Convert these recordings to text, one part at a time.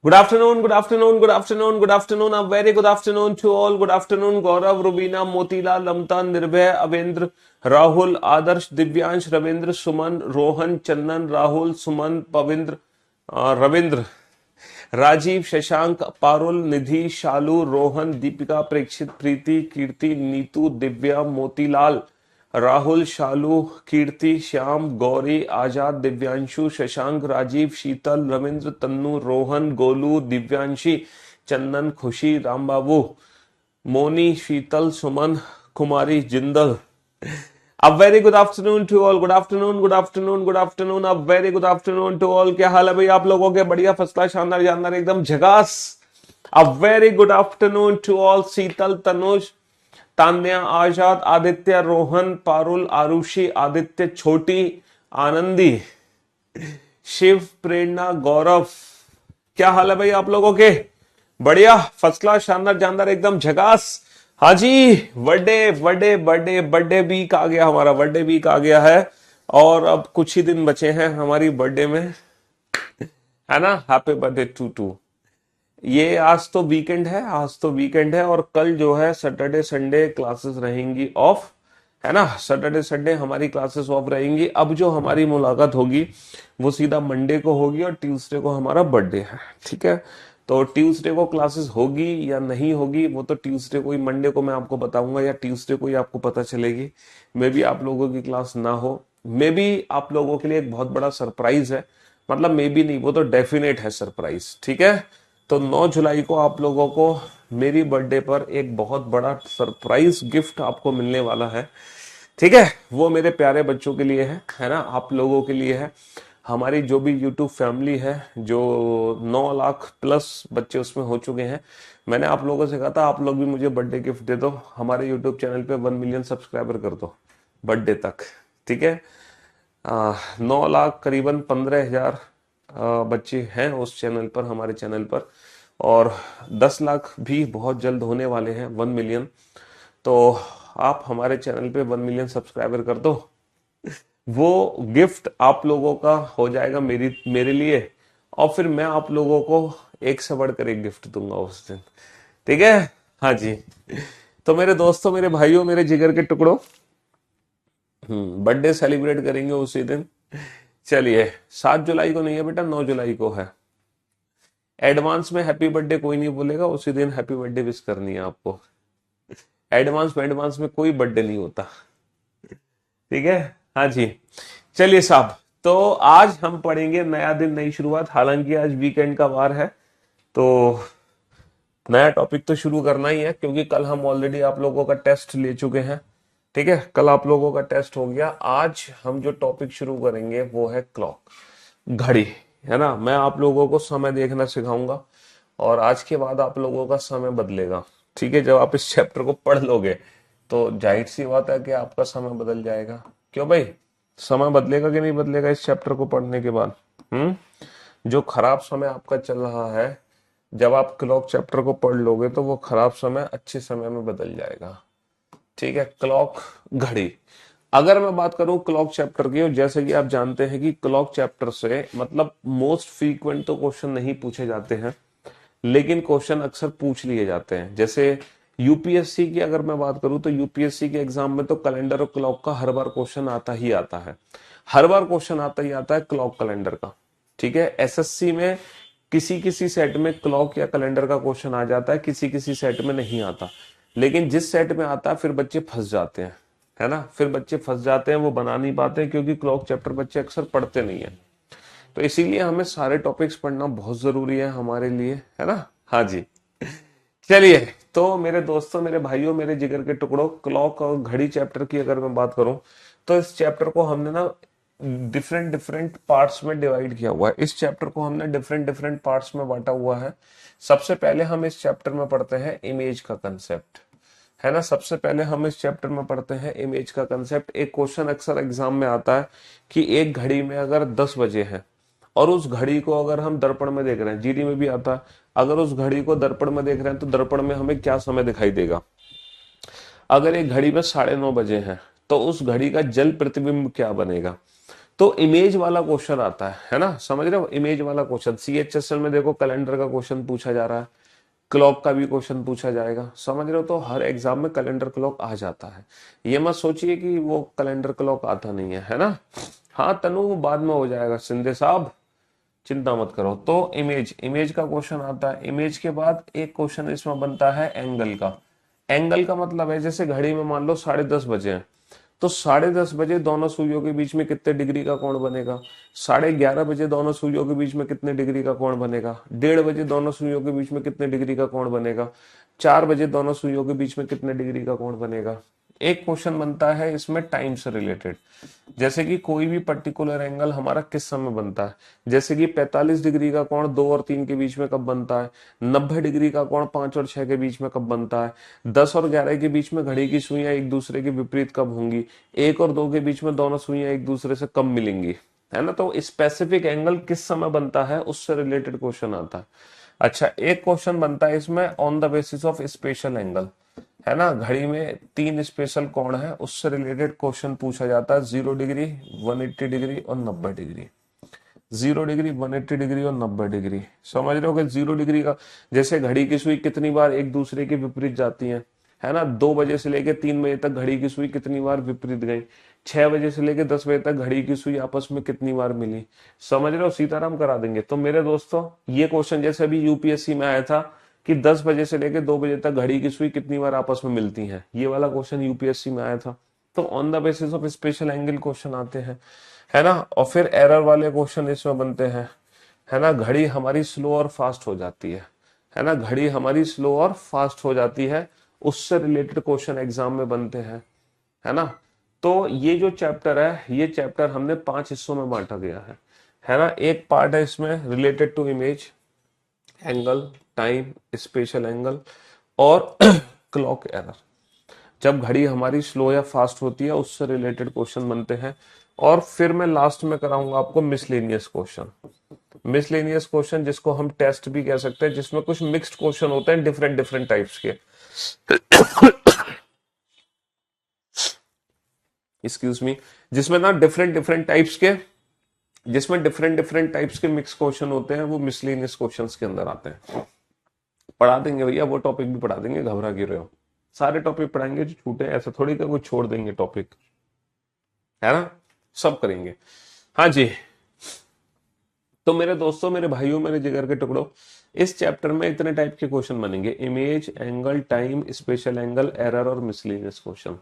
Good afternoon, good afternoon, good afternoon, good afternoon. A very good afternoon to all. Good afternoon, Gaurav, Rubina, Motilal, Lamta, Nirbhay, Avendra, Rahul, Adarsh, Divyansh, Ravindra, Suman, Rohan, Chandan, Rahul, Suman, Pavindra, Ravindra, Rajiv, Shashank, Parul, निधि, शालू, रोहन, दीपिका, प्रेक्षित, प्रीति, कीर्ति, नीतू, दिव्या, मोतीलाल, राहुल, शालू, कीर्ति, श्याम, गौरी, आजाद, दिव्यांशु, शशांक, राजीव, शीतल, रविंद्र, तन्नू, रोहन, गोलू, दिव्यांशी, चंदन, खुशी, रामबाबू, मोनी, शीतल, सुमन, कुमारी, Jindal. A very good afternoon to all. Good afternoon, good afternoon, good afternoon. A very good afternoon to all. क्या हाल है भाई आप लोगों के? बढ़िया, first class, शानदार, जानदार, एकदम झकास। A very good afternoon to all. शीतल, तनुज, तान्या, आजाद, आदित्य, रोहन, पारुल, आरुषि, आदित्य, छोटी, आनंदी, शिव, प्रेरणा, गौरव। क्या हाल है भाई आप लोगों के? बढ़िया, फर्स्ट क्लास, शानदार, जानदार, एकदम झकास। हाँ जी, birthday birthday birthday birthday week आ गया, हमारा बर्थडे वीक आ गया है और अब कुछ ही दिन बचे हैं हमारी बर्थडे में, है ना। हैप्पी बर्थडे टू ये आज तो वीकेंड है, आज तो वीकेंड है और कल जो है सैटरडे संडे क्लासेस रहेंगी ऑफ, है ना। सैटरडे संडे हमारी क्लासेस ऑफ रहेंगी। अब जो हमारी मुलाकात होगी वो सीधा मंडे को होगी और ट्यूसडे को हमारा बर्थडे है, ठीक है। तो ट्यूसडे को क्लासेस होगी या नहीं होगी वो तो ट्यूसडे को ही, मंडे को मैं आपको बताऊंगा या ट्यूसडे को ही आपको पता चलेगी। मे बी आप लोगों की क्लास ना हो, मे बी आप लोगों के लिए एक बहुत बड़ा सरप्राइज है, मतलब मे बी नहीं, वो तो डेफिनेट है सरप्राइज, ठीक है। तो 9 जुलाई को आप लोगों को मेरी बर्थडे पर एक बहुत बड़ा सरप्राइज गिफ्ट आपको मिलने वाला है, ठीक है। वो मेरे प्यारे बच्चों के लिए है ना, आप लोगों के लिए है। हमारी जो भी YouTube फैमिली है, जो 9 लाख प्लस बच्चे उसमें हो चुके हैं, मैंने आप लोगों से कहा था आप लोग भी मुझे बर्थडे गिफ्ट दे दो, हमारे YouTube चैनल पे 1 मिलियन सब्सक्राइबर कर दो बर्थडे तक, ठीक है। 9 लाख करीबन 15,000 बच्चे हैं उस चैनल पर, हमारे चैनल पर, और 10 लाख भी बहुत जल्द होने वाले हैं, 1 मिलियन। तो आप हमारे चैनल पे 1 मिलियन सब्सक्राइबर कर दो, वो गिफ्ट आप लोगों का हो जाएगा मेरे लिए, और फिर मैं आप लोगों को एक से बढ़कर एक गिफ्ट दूंगा उस दिन, ठीक है। हाँ जी, तो मेरे दोस्तों, मेरे भाइयों, मेरे जिगर के टुकड़ों, बर्थडे सेलिब्रेट करेंगे उसी दिन। चलिए, 7 जुलाई को नहीं है बेटा, 9 जुलाई को है। एडवांस में हैप्पी बर्थडे कोई नहीं बोलेगा, उसी दिन हैप्पी बर्थडे विश करनी है आपको। एडवांस में कोई बर्थडे नहीं होता, ठीक है। हाँ जी, चलिए साहब, तो आज हम पढ़ेंगे नया दिन नई शुरुआत। हालांकि आज वीकेंड का वार है तो नया टॉपिक तो शुरू करना ही है, क्योंकि कल हम ऑलरेडी आप लोगों का टेस्ट ले चुके हैं, ठीक है। कल आप लोगों का टेस्ट हो गया। आज हम जो टॉपिक शुरू करेंगे वो है क्लॉक, घड़ी, है ना। मैं आप लोगों को समय देखना सिखाऊंगा और आज के बाद आप लोगों का समय बदलेगा, ठीक है। जब आप इस चैप्टर को पढ़ लोगे तो जाहिर सी बात है कि आपका समय बदल जाएगा। क्यों भाई, समय बदलेगा कि नहीं बदलेगा इस चैप्टर को पढ़ने के बाद? जो खराब समय आपका चल रहा है, जब आप क्लॉक चैप्टर को पढ़ लोगे तो वो खराब समय अच्छे समय में बदल जाएगा, ठीक है। क्लॉक, घड़ी। अगर मैं बात करूं क्लॉक चैप्टर की, जैसे कि आप जानते हैं कि क्लॉक चैप्टर से मतलब मोस्ट फ्रीक्वेंट तो क्वेश्चन नहीं पूछे जाते हैं, लेकिन क्वेश्चन अक्सर पूछ लिए जाते हैं। जैसे यूपीएससी की अगर मैं बात करूं तो यूपीएससी के एग्जाम में तो कैलेंडर और क्लॉक का हर बार क्वेश्चन आता ही आता है, हर बार क्वेश्चन आता ही आता है क्लॉक कैलेंडर का, ठीक है। एसएससी में किसी किसी सेट में क्लॉक या कैलेंडर का क्वेश्चन आ जाता है, किसी किसी सेट में नहीं आता, लेकिन जिस सेट में आता है फिर बच्चे फंस जाते हैं, है ना। फिर बच्चे फंस जाते हैं, वो बना नहीं पाते, क्योंकि क्लॉक चैप्टर बच्चे अक्सर पढ़ते नहीं है। तो इसीलिए हमें सारे टॉपिक्स पढ़ना बहुत जरूरी है हमारे लिए, है ना। हाँ जी, चलिए, तो मेरे दोस्तों, मेरे भाइयों, मेरे जिगर के टुकड़ों, क्लॉक और घड़ी चैप्टर की अगर मैं बात करूं तो इस चैप्टर को हमने ना डिफरेंट डिफरेंट पार्ट्स में डिवाइड किया हुआ है। इस चैप्टर को हमने डिफरेंट डिफरेंट पार्ट्स में बांटा हुआ है। सबसे पहले हम इस चैप्टर में पढ़ते हैं इमेज का कंसेप्ट, है ना। सबसे पहले हम इस चैप्टर में पढ़ते हैं इमेज का कंसेप्ट। एक क्वेश्चन अक्सर एग्जाम में आता है कि एक घड़ी में अगर 10 बजे है और उस घड़ी को अगर हम दर्पण में देख रहे हैं, जीडी में भी आता है, अगर उस घड़ी को दर्पण में देख रहे हैं तो दर्पण में हमें क्या समय दिखाई देगा। अगर एक घड़ी में 9:30 बजे है तो उस घड़ी का जल प्रतिबिंब क्या बनेगा। तो इमेज वाला क्वेश्चन आता है ना, समझ रहे हो, इमेज वाला क्वेश्चन। CHSL में देखो कैलेंडर का क्वेश्चन पूछा जा रहा है, क्लॉक का भी क्वेश्चन पूछा जाएगा, समझ रहे हो। तो हर एग्जाम में कैलेंडर क्लॉक आ जाता है, ये मत सोचिए कि वो कैलेंडर क्लॉक आता नहीं है ना। हाँ तनु, वो बाद में हो जाएगा शिंदे साहब, चिंता मत करो। तो इमेज, इमेज का क्वेश्चन आता है। इमेज के बाद एक क्वेश्चन इसमें बनता है एंगल का। एंगल का मतलब है जैसे घड़ी में मान लो 10:30 बजे हैं, तो 10:30 बजे दोनों सुइयों के बीच में कितने डिग्री का कोण बनेगा, 11:30 बजे दोनों सुइयों के बीच में कितने डिग्री का कोण बनेगा, 1:30 बजे दोनों सुइयों के बीच में कितने डिग्री का कोण बनेगा, 4 बजे दोनों सुइयों के बीच में कितने डिग्री का कोण बनेगा। एक क्वेश्चन बनता है इसमें टाइम से रिलेटेड, जैसे कि कोई भी पर्टिकुलर एंगल हमारा किस समय बनता है, जैसे कि 45 डिग्री का कोण 2 और 3 के बीच में कब बनता है, 90 डिग्री का कोण 5 और 6 के बीच में कब बनता है, 10 और 11 के बीच में घड़ी की सुइयां एक दूसरे के विपरीत कब होंगी, 1 और 2 के बीच में दोनों सुइयां एक दूसरे से कब मिलेंगी, है ना। तो स्पेसिफिक एंगल किस समय बनता है उससे रिलेटेड क्वेश्चन आता है। अच्छा, एक क्वेश्चन बनता है इसमें on the basis of special angle, है ना। घड़ी में 3 स्पेशल कोण है, उससे रिलेटेड क्वेश्चन पूछा जाता है, 0 डिग्री, 180 डिग्री और 90 डिग्री। 0 डिग्री, 180 डिग्री और 90 डिग्री। समझ रहे हो कि 0 डिग्री का, जैसे घड़ी की सुई कितनी बार एक दूसरे के विपरीत जाती है, है ना। 2 बजे से लेके 3 बजे तक घड़ी की सुई कितनी बार विपरीत गई, 6 बजे से लेके 10 बजे तक घड़ी की सुई आपस में कितनी बार मिली। समझ रहे हो, सीताराम करा देंगे। तो मेरे दोस्तों ये क्वेश्चन जैसे अभी यूपीएससी में आया था कि 10 बजे से लेके 2 बजे तक घड़ी की सुई कितनी बार आपस में मिलती है, ये वाला क्वेश्चन यूपीएससी में आया था। तो on the basis of special angle question आते हैं, है ना। और फिर एरर वाले क्वेश्चन इसमें बनते हैं, है ना। घड़ी हमारी स्लो और फास्ट हो जाती है ना, घड़ी हमारी स्लो और फास्ट हो जाती है, उससे रिलेटेड क्वेश्चन एग्जाम में बनते हैं, है ना। तो ये जो चैप्टर है, ये चैप्टर हमने 5 हिस्सों में बांटा गया है ना। एक पार्ट है इसमें related to image, angle, time, special angle और क्लॉक एरर। जब घड़ी हमारी स्लो या फास्ट होती है उससे रिलेटेड क्वेश्चन बनते हैं। और फिर मैं लास्ट में कराऊंगा आपको मिसलेनियस क्वेश्चन। मिसलेनियस क्वेश्चन जिसको हम टेस्ट भी कह सकते हैं, जिसमें कुछ मिक्स्ड क्वेश्चन होते हैं डिफरेंट डिफरेंट टाइप्स के। एक्सक्यूज मी, जिसमें ना डिफरेंट डिफरेंट टाइप्स के, जिसमें डिफरेंट डिफरेंट टाइप्स के मिक्स क्वेश्चन होते हैं, वो मिसलेनियस क्वेश्चंस के अंदर आते हैं। पढ़ा देंगे भैया, वो टॉपिक भी पढ़ा देंगे, घबरा क्यों रहे हो। सारे टॉपिक पढ़ाएंगे जो छूटे, ऐसा थोड़ी का कुछ छोड़ देंगे टॉपिक, है ना, सब करेंगे। हाँ जी। तो मेरे दोस्तों, मेरे भाइयों, मेरे जिगर के टुकड़ों, इस चैप्टर में इतने टाइप के क्वेश्चन बनेंगे, image, angle, time, special angle, error और मिसलेनियस क्वेश्चन।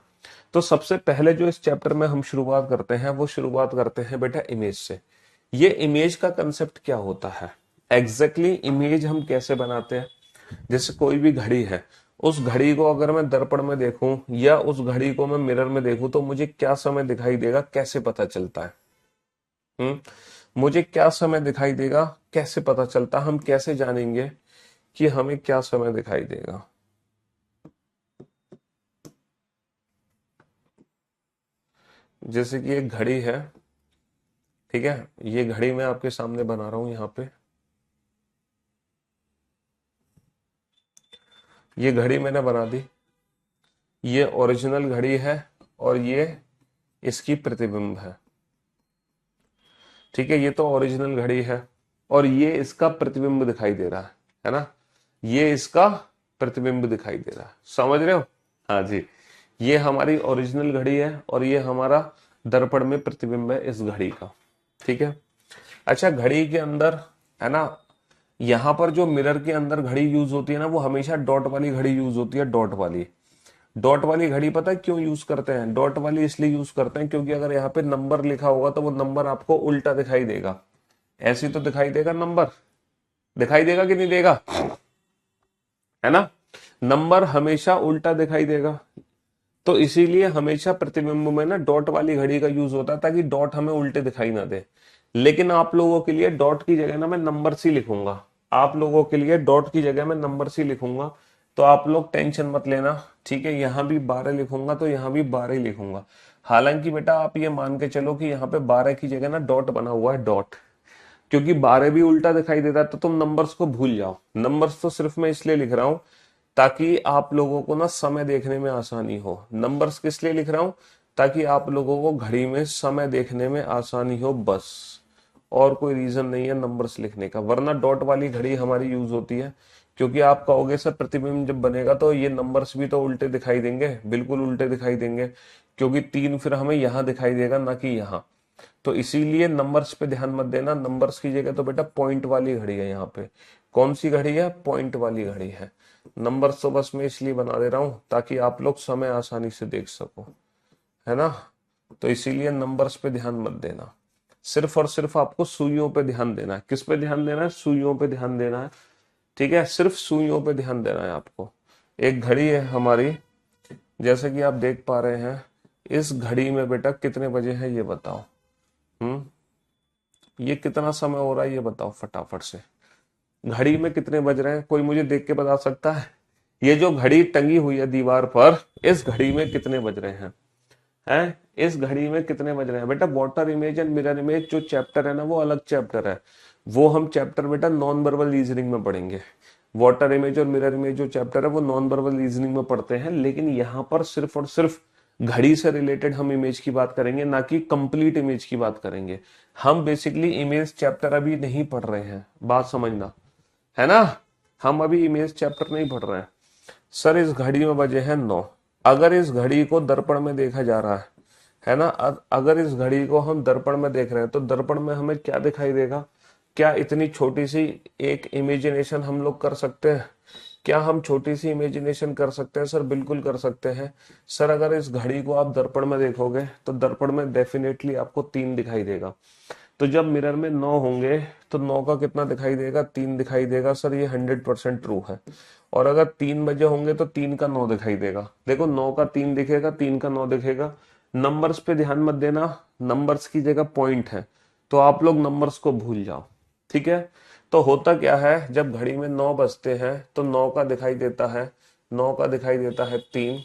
तो सबसे पहले जो इस चैप्टर में हम शुरुआत करते हैं, वो शुरुआत करते हैं बेटा इमेज से। ये इमेज का कंसेप्ट क्या होता है, एग्जैक्टली इमेज हम कैसे बनाते हैं। जैसे कोई भी घड़ी है, उस घड़ी को अगर मैं दर्पण में देखूं या उस घड़ी को मैं मिरर में देखूं तो मुझे क्या समय दिखाई देगा, कैसे पता चलता है। मुझे क्या समय दिखाई देगा, कैसे पता चलता, हम कैसे जानेंगे कि हमें क्या समय दिखाई देगा। जैसे कि एक घड़ी है, ठीक है, ये घड़ी मैं आपके सामने बना रहा हूं, यहाँ पे ये घड़ी मैंने बना दी, ये ओरिजिनल घड़ी है और ये इसकी प्रतिबिंब है, ठीक है। ये तो ओरिजिनल घड़ी है और ये इसका प्रतिबिंब दिखाई दे रहा है ना, ये इसका प्रतिबिंब दिखाई दे रहा है, समझ रहे हो। हाँ जी, ये हमारी ओरिजिनल घड़ी है और ये हमारा दर्पण में प्रतिबिंब है इस घड़ी का, ठीक है। अच्छा, घड़ी के अंदर, है ना, यहाँ पर जो मिरर के अंदर घड़ी यूज होती है ना, वो हमेशा डॉट वाली घड़ी यूज होती है, डॉट वाली। डॉट वाली घड़ी पता है क्यों यूज करते हैं, डॉट वाली इसलिए यूज करते हैं क्योंकि अगर यहाँ पे नंबर लिखा होगा तो वो नंबर आपको उल्टा दिखाई देगा, ऐसे तो दिखाई देगा, नंबर दिखाई देगा कि नहीं देगा, है ना। नंबर हमेशा उल्टा दिखाई देगा, तो इसीलिए हमेशा प्रतिबिंब में ना डॉट वाली घड़ी का यूज होता है, ताकि डॉट हमें उल्टे दिखाई ना दे। लेकिन आप लोगों के लिए डॉट की जगह ना मैं नंबर सी लिखूंगा, आप लोगों के लिए डॉट की जगह मैं नंबर सी लिखूंगा, तो आप लोग टेंशन मत लेना, ठीक है। यहां भी 12 लिखूंगा तो यहां भी 12 ही लिखूंगा। हालांकि बेटा आप ये मान के चलो कि यहाँ पे 12 की जगह ना डॉट बना हुआ है, डॉट, क्योंकि 12 भी उल्टा दिखाई देता है, तो तुम नंबर्स को भूल जाओ। नंबर्स तो सिर्फ मैं इसलिए लिख रहा हूं ताकि आप लोगों को ना समय देखने में आसानी हो। नंबर्स किस लिए लिख रहा हूं, ताकि आप लोगों को घड़ी में समय देखने में आसानी हो, बस। और कोई रीजन नहीं है नंबर्स लिखने का, वरना डॉट वाली घड़ी हमारी यूज होती है। क्योंकि आप कहोगे सर प्रतिबिंब जब बनेगा तो ये नंबर्स भी तो उल्टे दिखाई देंगे, बिल्कुल उल्टे दिखाई देंगे, क्योंकि 3 फिर हमें यहाँ दिखाई देगा ना कि यहाँ। तो इसीलिए नंबर्स पे ध्यान मत देना, नंबर्स की जगह तो बेटा पॉइंट वाली घड़ी है यहाँ पे। कौन सी घड़ी है? पॉइंट वाली घड़ी है। नंबर्स तो बस मैं इसलिए बना दे रहा हूं ताकि आप लोग समय आसानी से देख सको, है ना। तो इसीलिए नंबर्स पे ध्यान मत देना, सिर्फ और सिर्फ आपको सुइयों पे ध्यान देना है। किस पे ध्यान देना है? सुइयों पे ध्यान देना है, ठीक है, सिर्फ सुइयों पे ध्यान देना है आपको। एक घड़ी है हमारी, जैसे कि आप देख पा रहे हैं, इस घड़ी में बेटा कितने बजे हैं ये बताओ। ये कितना समय हो रहा है ये बताओ फटाफट से। घड़ी में कितने बज रहे हैं, कोई मुझे देख के बता सकता है? ये जो घड़ी टंगी हुई है दीवार पर, इस घड़ी में कितने बज रहे हैं? हैं, इस घड़ी में कितने बज रहे हैं? बेटा water image and mirror image जो चैप्टर है ना, वो अलग चैप्टर है। वो हम चैप्टर बेटा नॉन वर्बल रीजनिंग में पढ़ेंगे। वाटर इमेज और मिरर इमेज जो चैप्टर है वो नॉन वर्बल रीजनिंग में पढ़ते हैं, लेकिन यहाँ पर सिर्फ और सिर्फ घड़ी से रिलेटेड हम इमेज की बात करेंगे, ना कि कंप्लीट इमेज की बात करेंगे। हम बेसिकली इमेज चैप्टर अभी नहीं पढ़ रहे हैं, बात समझना, है ना। हम अभी इमेज चैप्टर नहीं पढ़ रहे हैं। सर इस घड़ी में बजे हैं 9। अगर इस घड़ी को दर्पण में देखा जा रहा है ना, अगर इस घड़ी को हम दर्पण में देख रहे हैं तो दर्पण में हमें क्या दिखाई देगा? क्या इतनी छोटी सी एक इमेजिनेशन हम लोग कर सकते हैं? क्या हम छोटी सी इमेजिनेशन कर सकते हैं? सर बिल्कुल कर सकते हैं। सर अगर इस घड़ी को आप दर्पण में देखोगे तो दर्पण में डेफिनेटली आपको 3 दिखाई देगा। तो जब मिरर में 9 होंगे तो 9 का कितना दिखाई देगा? 3 दिखाई देगा। सर ये 100% ट्रू है। और अगर 3 बजे होंगे तो 3 का 9 दिखाई देगा। देखो 9 का 3 दिखेगा, 3 का 9 दिखेगा। नंबर्स पे ध्यान मत देना, नंबर्स की जगह पॉइंट है, तो आप लोग नंबर्स को भूल जाओ, ठीक है। तो होता क्या है, जब घड़ी में 9 बजते हैं तो 9 का दिखाई देता है, 9 का दिखाई देता है 3।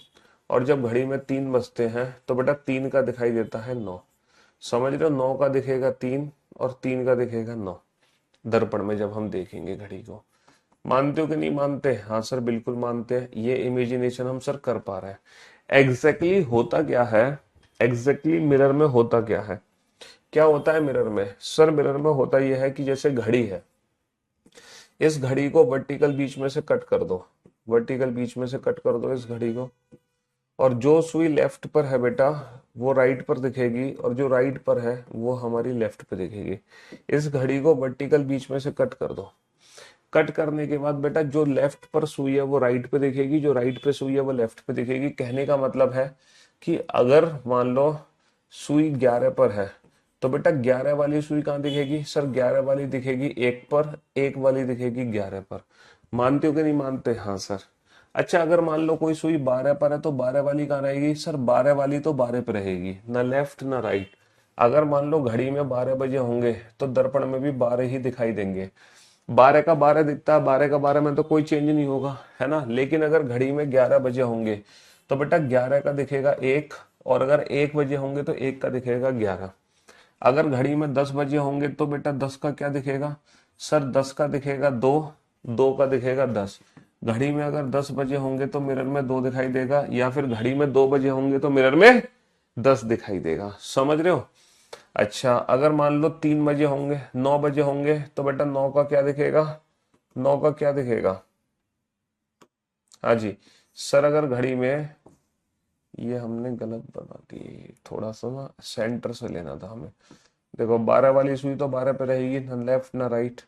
और जब घड़ी में 3 बजते हैं तो बेटा 3 का दिखाई देता है 9। समझ रहे हो? 9 का दिखेगा 3 और 3 का दिखेगा 9 दर्पण में जब हम देखेंगे घड़ी को। मानते हो कि नहीं मानते? हाँ सर बिल्कुल मानते हैं। ये इमेजिनेशन हम सर कर पा रहे हैं। एग्जैक्टली होता क्या है, एग्जैक्टली मिरर में होता क्या है? क्या होता है मिरर में? सर मिरर में होता यह है कि जैसे घड़ी है, इस घड़ी को वर्टिकल बीच में से कट कर दो, वर्टिकल बीच में से कट कर दो इस घड़ी को, और जो सुई लेफ्ट पर है बेटा वो राइट पर दिखेगी, और जो राइट पर है वो हमारी लेफ्ट पे दिखेगी। इस घड़ी को वर्टिकल बीच में से कट कर दो। कट करने के बाद बेटा जो लेफ्ट पर सुई है वो राइट पे दिखेगी, जो राइट पे सुई है वो लेफ्ट पे दिखेगी। कहने का मतलब है कि अगर मान लो सुई 11 पर है तो बेटा 11 वाली सुई कहाँ दिखेगी? सर 11 वाली दिखेगी 1 पर, 1 वाली दिखेगी 11 पर। मानते हो कि नहीं मानते? हाँ सर। अच्छा अगर मान लो कोई सुई 12 पर है तो 12 वाली कहाँ रहेगी? सर 12 वाली तो 12 पे रहेगी, ना लेफ्ट ना राइट। अगर मान लो घड़ी में 12 बजे होंगे तो दर्पण में भी 12 ही दिखाई देंगे। 12 का 12 दिखता है, 12 का 12 में तो कोई चेंज नहीं होगा, है ना। लेकिन अगर घड़ी में 11 बजे होंगे तो बेटा 11 का दिखेगा 1, और अगर 1 बजे होंगे तो 1 का दिखेगा 11। अगर घड़ी में 10 बजे होंगे तो बेटा 10 का क्या दिखेगा? सर 10 का दिखेगा 2, 2 का दिखेगा 10। घड़ी में अगर 10 बजे होंगे तो मिरर में 2 दिखाई देगा, या फिर घड़ी में 2 बजे होंगे तो मिरर में 10 दिखाई देगा। समझ रहे हो? अच्छा अगर मान लो 3 बजे होंगे, 9 बजे होंगे तो बेटा 9 का क्या दिखेगा? 9 का क्या दिखेगा? हाँ जी सर अगर घड़ी में, ये हमने गलत बना दी, थोड़ा सा ना सेंटर से लेना था हमें। देखो 12 वाली सुई तो 12 पे रहेगी, ना लेफ्ट ना राइट।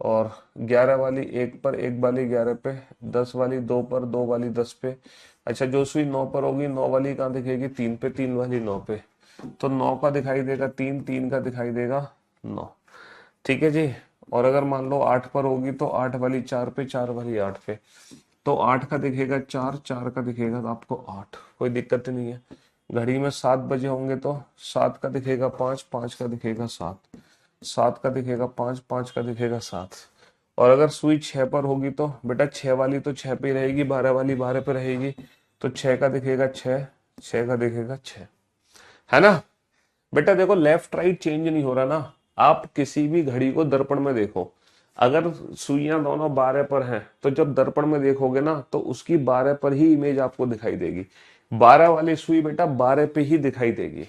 और 11 वाली 1 पर, 1 वाली 11 पे, 10 वाली 2 पर, 2 वाली 10 पे। अच्छा जो सुई 9 पर होगी, 9 वाली कहाँ दिखेगी? 3 पे, 3 वाली 9 पे। तो 9 का दिखाई देगा 3, 3 का दिखाई देगा 9, ठीक है जी। और अगर मान लो 8 पर होगी तो 8 वाली 4 पे, 4 वाली 8 पे। तो 8 का दिखेगा 4, 4 का दिखेगा तो आपको 8, कोई दिक्कत नहीं है। घड़ी में 7 बजे होंगे तो 7 का दिखेगा 5, 5 का दिखेगा 7, 7 का दिखेगा 5, 5 का दिखेगा 7। और अगर सुई 6 पर होगी तो बेटा 6 वाली तो 6 पे ही रहेगी, 12 वाली 12 पे रहेगी, तो 6 का दिखेगा 6, 6 का दिखेगा 6, है ना। बेटा देखो लेफ्ट राइट चेंज नहीं हो रहा ना। आप किसी भी घड़ी को दर्पण में देखो, अगर सुइयां दोनों 12 पर हैं तो जब दर्पण में देखोगे ना तो उसकी 12 पर ही इमेज आपको दिखाई देगी। 12 वाली सुई बेटा 12 पे ही दिखाई देगी,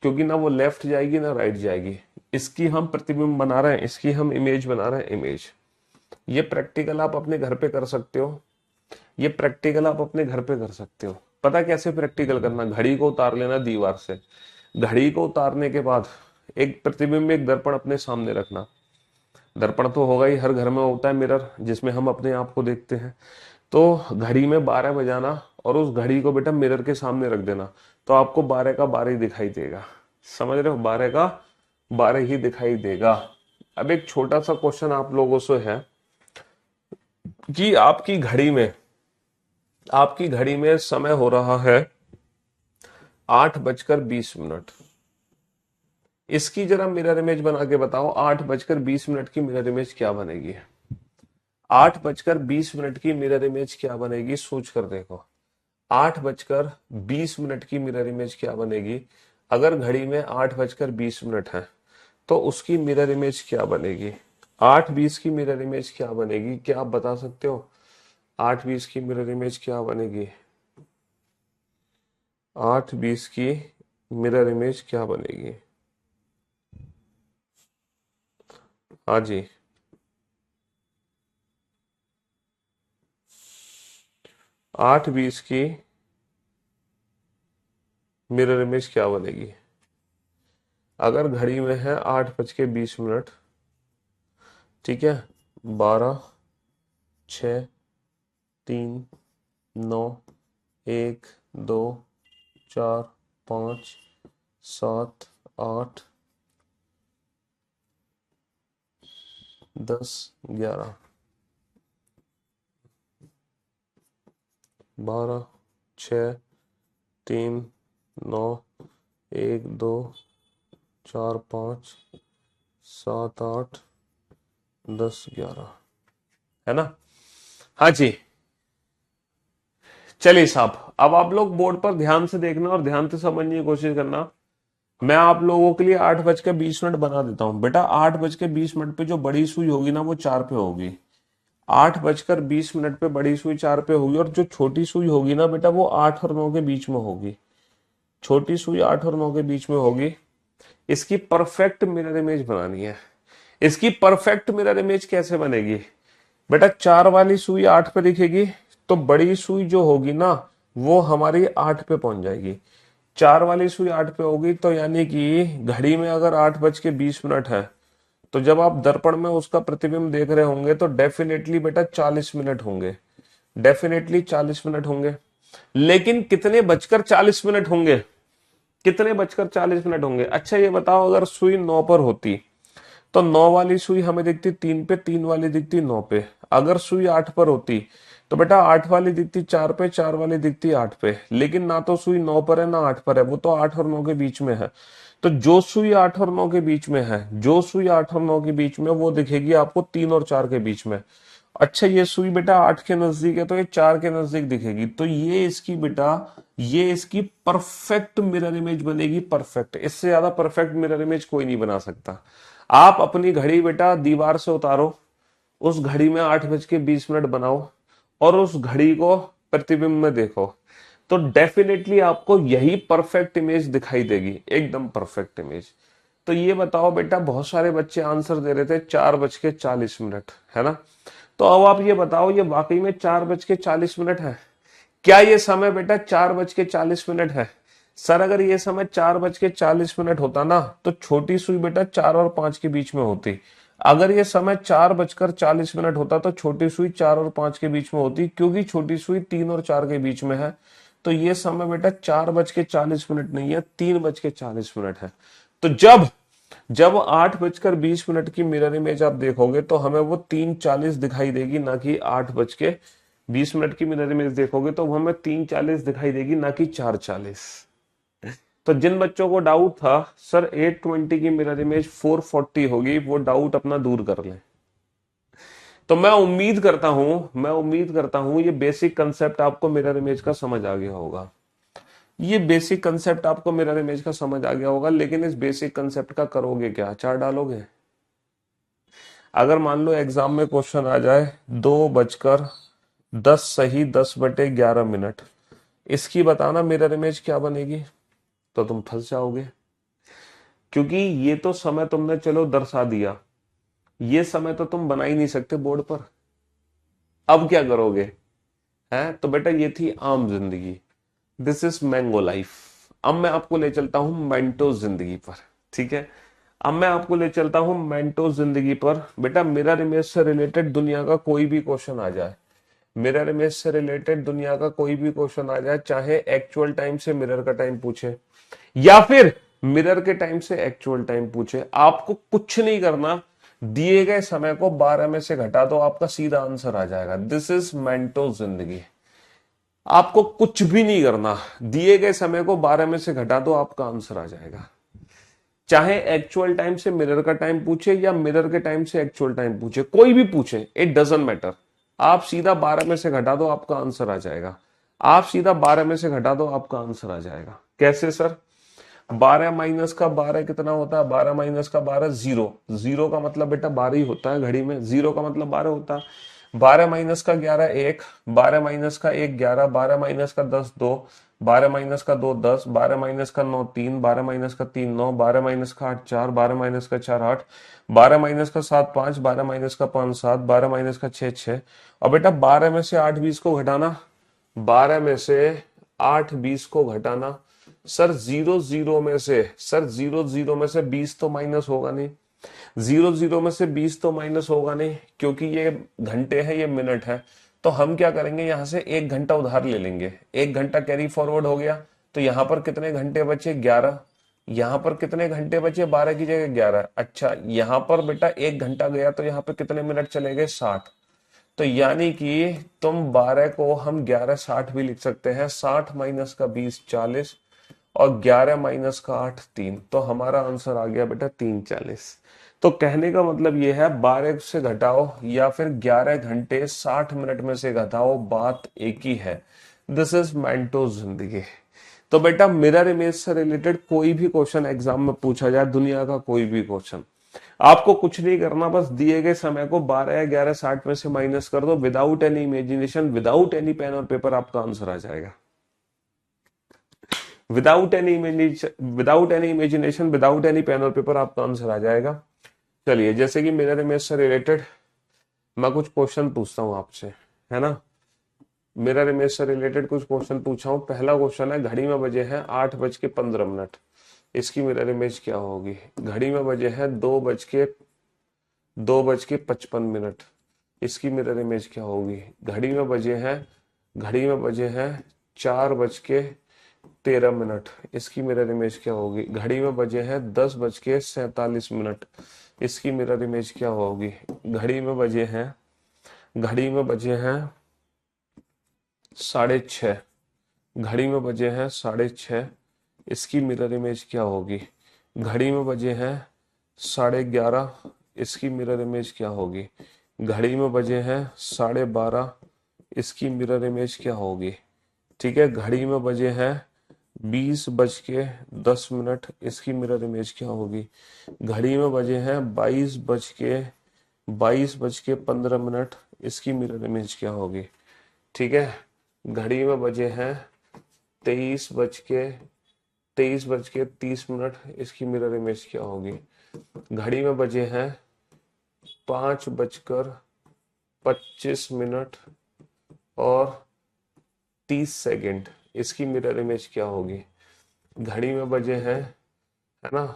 क्योंकि ना वो लेफ्ट जाएगी ना राइट जाएगी। इसकी हम प्रतिबिंब बना रहे हैं, इसकी हम इमेज बना रहे हैं, इमेज। ये प्रैक्टिकल आप अपने घर पे कर सकते हो, ये प्रैक्टिकल आप अपने घर पे कर सकते हो। पता कैसे प्रैक्टिकल करना? घड़ी को उतार लेना दीवार से, घड़ी को उतारने के बाद एक प्रतिबिंब, एक दर्पण अपने सामने रखना। दर्पण तो होगा ही, हर घर में होता है मिरर, जिसमें हम अपने आप को देखते हैं। तो घड़ी में 12 बजाना और उस घड़ी को बेटा मिरर के सामने रख देना, तो आपको 12 का 12 ही दिखाई देगा। समझ रहे हो? 12 का 12 ही दिखाई देगा। अब एक छोटा सा क्वेश्चन आप लोगों से है कि आपकी घड़ी में समय हो रहा है 8:20। इसकी जरा मिरर इमेज बना के बताओ, 8:20 की मिरर इमेज क्या बनेगी? 8:20 की मिरर इमेज क्या बनेगी? सोच कर देखो। 8:20 की मिरर इमेज क्या बनेगी? अगर घड़ी में 8:20 है तो उसकी मिरर इमेज क्या बनेगी? 8:20 की मिरर इमेज क्या बनेगी? क्या आप बता सकते हो? 8:20 की मिरर इमेज क्या बनेगी? 8:20 की मिरर इमेज क्या बनेगी? हाँ जी, 8:20 की मिरर इमेज क्या बनेगी? अगर घड़ी में है 8:20, ठीक है, 12, 6, 3, 9, 1, 2, 4, 5, 7, 8, 10, 11, 12, 6, 3, 9, 1, 2, 4, 5, 7, 8, 10, 11, है ना? हाँ जी। चलिए साहब, अब आप लोग बोर्ड पर ध्यान से देखना और ध्यान से समझने की कोशिश करना। मैं आप लोगों के लिए 8:20 बना देता हूं बेटा। 8:20 पे जो बड़ी सुई होगी ना वो 4 पे होगी। 8:20 पे बड़ी सुई 4 पे होगी, और जो छोटी सुई होगी ना बेटा वो 8 और 9 के बीच में होगी। छोटी सुई 8 और 9 के बीच में होगी। इसकी परफेक्ट मिरर इमेज बनानी है। इसकी परफेक्ट मिरर इमेज कैसे बनेगी बेटा? 4 वाली सुई 8 पे दिखेगी, तो बड़ी सुई जो होगी ना वो हमारी 8 पे पहुंच जाएगी। 4 वाली सुई 8 पे होगी, तो यानी कि घड़ी में अगर 8:20 है, तो जब आप दर्पण में उसका प्रतिबिंब देख रहे होंगे तो डेफिनेटली बेटा 40 मिनट होंगे। डेफिनेटली 40 मिनट होंगे। लेकिन कितने बजकर 40 मिनट होंगे? कितने बजकर 40 मिनट होंगे? अच्छा ये बताओ, अगर सुई 9 पर होती तो 9 वाली सुई हमें दिखती 3 पे, 3 वाली दिखती 9 पे। अगर सुई 8 पर होती तो बेटा 8 वाली दिखती 4 पे, 4 वाली दिखती 8 पे। लेकिन ना तो सुई 9 पर है ना 8 पर है, वो तो 8 और 9 के बीच में है। तो जो सुई 8 और 9 के बीच में है, जो सुई 8 और 9 के बीच में, वो दिखेगी आपको 3 और 4 के बीच में। अच्छा ये सुई बेटा 8 के नजदीक है तो ये 4 के नजदीक दिखेगी। तो ये इसकी बेटा, ये इसकी परफेक्ट मिरर इमेज बनेगी। परफेक्ट, इससे ज्यादा परफेक्ट मिरर इमेज कोई नहीं बना सकता। आप अपनी घड़ी बेटा दीवार से उतारो, उस घड़ी में 8:20 बनाओ और उस घड़ी को प्रतिबिंब में देखो, तो डेफिनेटली आपको यही परफेक्ट इमेज दिखाई देगी, एकदम परफेक्ट इमेज। तो ये बताओ बेटा, बहुत सारे बच्चे आंसर दे रहे थे 4:40, है ना? तो अब आप ये बताओ, ये वाकई में 4:40 है? क्या ये समय बेटा 4:40 है? सर अगर ये समय 4:40 होता ना तो छोटी सुई बेटा 4 और 5 के बीच में होती। अगर ये समय 4:40 होता तो छोटी सुई 4 और 5 के बीच में होती, क्योंकि छोटी सुई 3 और 4 के बीच में है। तो ये समय बेटा 4:40 नहीं है, 3:40 है। तो जब जब 8:20 की मिरर इमेज आप देखोगे तो हमें वो 3:40 दिखाई देगी, ना कि 8:20 की मिरर इमेज देखोगे तो वो हमें 3:40 दिखाई देगी, ना कि 4:40। तो जिन बच्चों को डाउट था सर 8:20 की मिरर इमेज 4:40 होगी, वो डाउट अपना दूर कर लें। तो मैं उम्मीद करता हूं ये बेसिक कंसेप्ट आपको मिरर इमेज का समझ आ गया होगा। ये बेसिक कंसेप्ट आपको मिरर इमेज का समझ आ गया होगा। लेकिन इस बेसिक कंसेप्ट का करोगे क्या? चार डालोगे? अगर मान लो एग्जाम में क्वेश्चन आ जाए 2:10 सही 10/11, इसकी बताना मिरर इमेज क्या बनेगी, तो तुम फंस जाओगे, क्योंकि ये तो समय तुमने चलो दर्शा दिया, ये समय तो तुम बना ही नहीं सकते बोर्ड पर। अब क्या करोगे? है तो बेटा ये थी आम जिंदगी, दिस इज मैंगो लाइफ। अब मैं आपको ले चलता हूं मेंटो जिंदगी पर। ठीक है, अब मैं आपको ले चलता हूं मेंटो जिंदगी पर। बेटा मिरर इमेज से रिलेटेड दुनिया का कोई भी क्वेश्चन आ जाए, मिरर इमेज से रिलेटेड दुनिया का कोई भी क्वेश्चन आ जाए, चाहे एक्चुअल टाइम से मिरर का टाइम पूछे या फिर मिरर के टाइम से एक्चुअल टाइम पूछे, आपको कुछ नहीं करना, दिए गए समय को 12 में से घटा दो, आपका सीधा आंसर आ जाएगा। दिस इज मेंटो जिंदगी। आपको कुछ भी नहीं करना, दिए गए समय को 12 में से घटा दो, आपका आंसर आ जाएगा। चाहे एक्चुअल टाइम से मिरर का टाइम पूछे या मिरर के टाइम से एक्चुअल टाइम पूछे, कोई भी पूछे, इट डजंट मैटर। आप सीधा 12 में से घटा दो, आपका आंसर आ जाएगा। आप सीधा 12 में से घटा दो, आपका आंसर आ जाएगा। कैसे सर? 12 माइनस का 12 कितना होता है? 12 माइनस का 12 जीरो। जीरो का मतलब बेटा 12 ही होता है घड़ी में, जीरो का मतलब 12 होता है। 12 माइनस का 11 1, 12 माइनस का 1 11, 12 माइनस का 10 2, 12 माइनस का 2 10, 12 माइनस का 9 3, 12 माइनस का 3 9, 12 माइनस का 8 4, 12 माइनस का 4 8, 12 माइनस का 7 5, 12 माइनस का 5 7, 12 माइनस का 6 6। और बेटा 12 में से 8 20 को घटाना, 12 में से 8 20 को घटाना। सर जीरो जीरो में से, सर जीरो जीरो में से 20 तो माइनस होगा नहीं, जीरो जीरो में से 20 तो माइनस होगा नहीं, क्योंकि ये घंटे है, ये मिनट है। तो हम क्या करेंगे, यहां से 1 घंटा उधार ले लेंगे, 1 घंटा कैरी फॉरवर्ड हो गया। तो यहां पर कितने घंटे बचे? 11। यहां पर कितने घंटे बचे? 12 की जगह 11। अच्छा, यहां पर बेटा 1 घंटा गया तो यहाँ पे कितने मिनट चले गए? 60। तो यानी कि तुम 12 को हम 11 60 भी लिख सकते हैं। 60 माइनस का 20 40, और 11 माइनस का 8 3। तो हमारा आंसर आ गया बेटा 3:40। तो कहने का मतलब ये है, 12 से घटाओ या फिर 11 घंटे 60 मिनट में से घटाओ, बात एक ही है। दिस इज मेंटो जिंदगी। तो बेटा मिरर इमेज से रिलेटेड कोई भी क्वेश्चन एग्जाम में पूछा जाए, दुनिया का कोई भी क्वेश्चन, आपको कुछ नहीं करना, बस दिए गए समय को 12 या 11 60 में से माइनस कर दो, without any imagination, without any pen और पेपर, आपका आंसर आ जाएगा। Without any imagination, without any pen और पेपर, आपका आंसर आ जाएगा। चलिए, जैसे कि मिरर इमेज से रिलेटेड मैं कुछ क्वेश्चन पूछता हूं आपसे, है ना। मिरर इमेज से रिलेटेड कुछ क्वेश्चन पूछा हूं। पहला क्वेश्चन है, घड़ी में बजे हैं 8:15। इसकी मिरर इमेज क्या होगी? घड़ी में बजे हैं 2:55। इसकी मिरर इमेज क्या होगी? घड़ी में बजे हैं 4:13। इसकी मिरर इमेज क्या होगी? घड़ी में बजे हैं 10:47। इसकी मिरर इमेज क्या होगी? घड़ी में बजे हैं 6:30। घड़ी में बजे हैं 6:30। इसकी मिरर इमेज क्या होगी? घड़ी में बजे हैं 11:30। इसकी मिरर इमेज क्या होगी? घड़ी में बजे हैं 12:30। इसकी मिरर इमेज क्या होगी? ठीक है, घड़ी में बजे हैं 20:10। इसकी मिरर इमेज क्या होगी? घड़ी में बजे हैं 22:15। इसकी मिरर इमेज क्या होगी? ठीक है, घड़ी में बजे हैं 23:30। इसकी मिरर इमेज क्या होगी? घड़ी में बजे हैं 5:25 और 30 सेकेंड। इसकी मिरर इमेज क्या होगी? घड़ी में बजे हैं, है ना,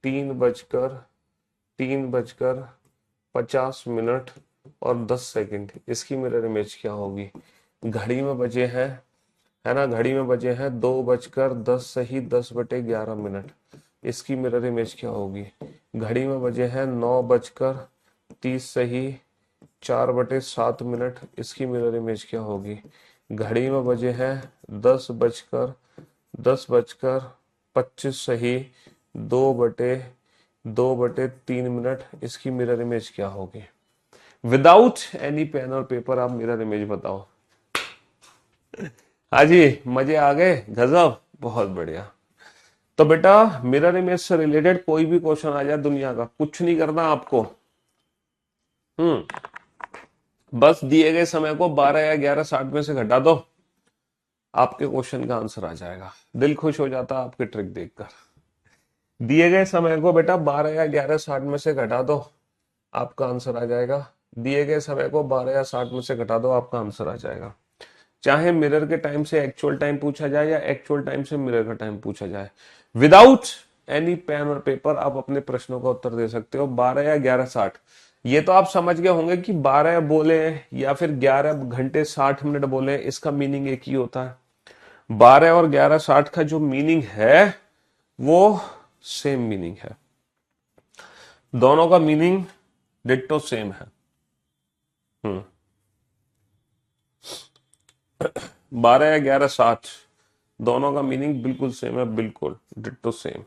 3:50 और 10 सेकेंड। इसकी मिरर इमेज क्या होगी? घड़ी में बजे हैं, है ना, घड़ी में बजे हैं 2:10 सही 10/11। इसकी मिरर इमेज क्या होगी? घड़ी में बजे हैं 9:30 सही 4/7। इसकी मिरर इमेज क्या होगी? घड़ी में बजे हैं 10:25 सही 2/3। इसकी मिरर इमेज क्या होगी? विदाउट एनी पेन और पेपर आप मिरर इमेज बताओ। हाँ जी, मजे आ गए? गजब, बहुत बढ़िया। तो बेटा मिरर इमेज से रिलेटेड कोई भी क्वेश्चन आ जाए दुनिया का, कुछ नहीं करना आपको। बस दिए गए समय को 12 या 11 60 में से घटा दो, आपके क्वेश्चन का आंसर आ जाएगा। दिल खुश हो जाता आपकी ट्रिक देखकर। दिए गए समय को बेटा 12 या 11:60 में से घटा दो, आपका आंसर आ जाएगा। दिए गए समय को 12 या 60 में से घटा दो, आपका आंसर आ जाएगा। चाहे मिरर के टाइम से एक्चुअल टाइम पूछा जाए या एक्चुअल टाइम से मिरर का टाइम पूछा जाए, विदाउट एनी पेन और पेपर आप अपने प्रश्नों का उत्तर दे सकते हो। 12 या 11:60, ये तो आप समझ गए होंगे कि 12 बोले या फिर 11 घंटे 60 मिनट बोले, इसका मीनिंग एक ही होता है। 12 और 11:60 का जो मीनिंग है वो सेम मीनिंग है, दोनों का मीनिंग डिट्टो सेम है। 12 या 11:60 दोनों का मीनिंग बिल्कुल सेम है, बिल्कुल डिट्टो सेम।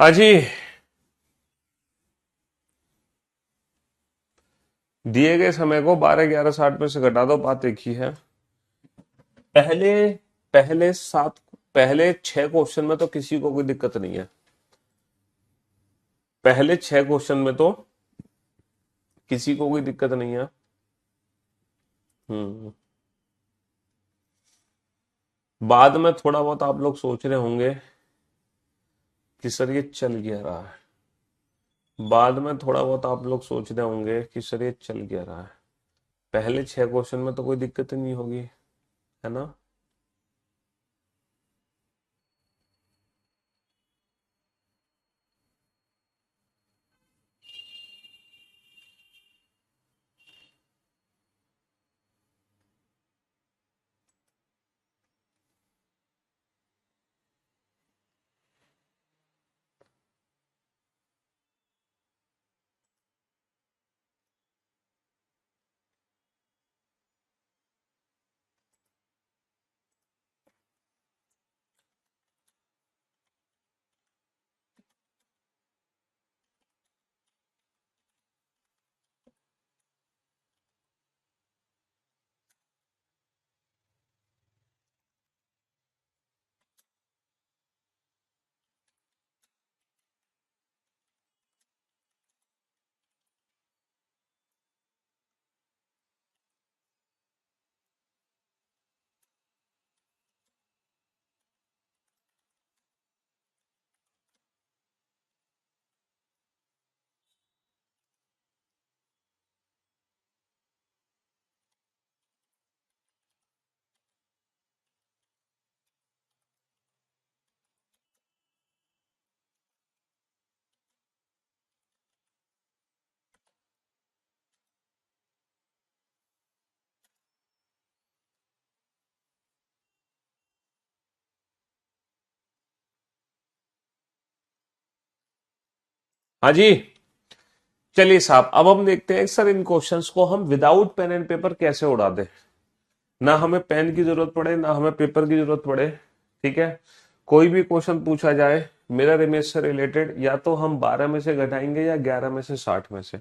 हाँ जी, दिए गए समय को 12 11 60 में से घटा दो, बात एक ही है। पहले पहले सात पहले 6 क्वेश्चन में तो किसी को कोई दिक्कत नहीं है, पहले 6 क्वेश्चन में तो किसी को कोई दिक्कत नहीं है। हम्म बाद में थोड़ा बहुत आप लोग सोच रहे होंगे कि सर ये चल क्या रहा है, बाद में थोड़ा बहुत आप लोग सोच रहे होंगे कि सर ये चल क्या रहा है। पहले 6 क्वेश्चन में तो कोई दिक्कत ही नहीं होगी, है ना। हाँ जी, चलिए साहब, अब हम देखते हैं सर इन क्वेश्चंस को हम विदाउट पेन एंड पेपर कैसे उड़ा दें। ना हमें पेन की जरूरत पड़े, ना हमें पेपर की जरूरत पड़े। ठीक है, कोई भी क्वेश्चन पूछा जाए मिरर इमेज से रिलेटेड, या तो हम 12 में से घटाएंगे या 11 में से 60 में से।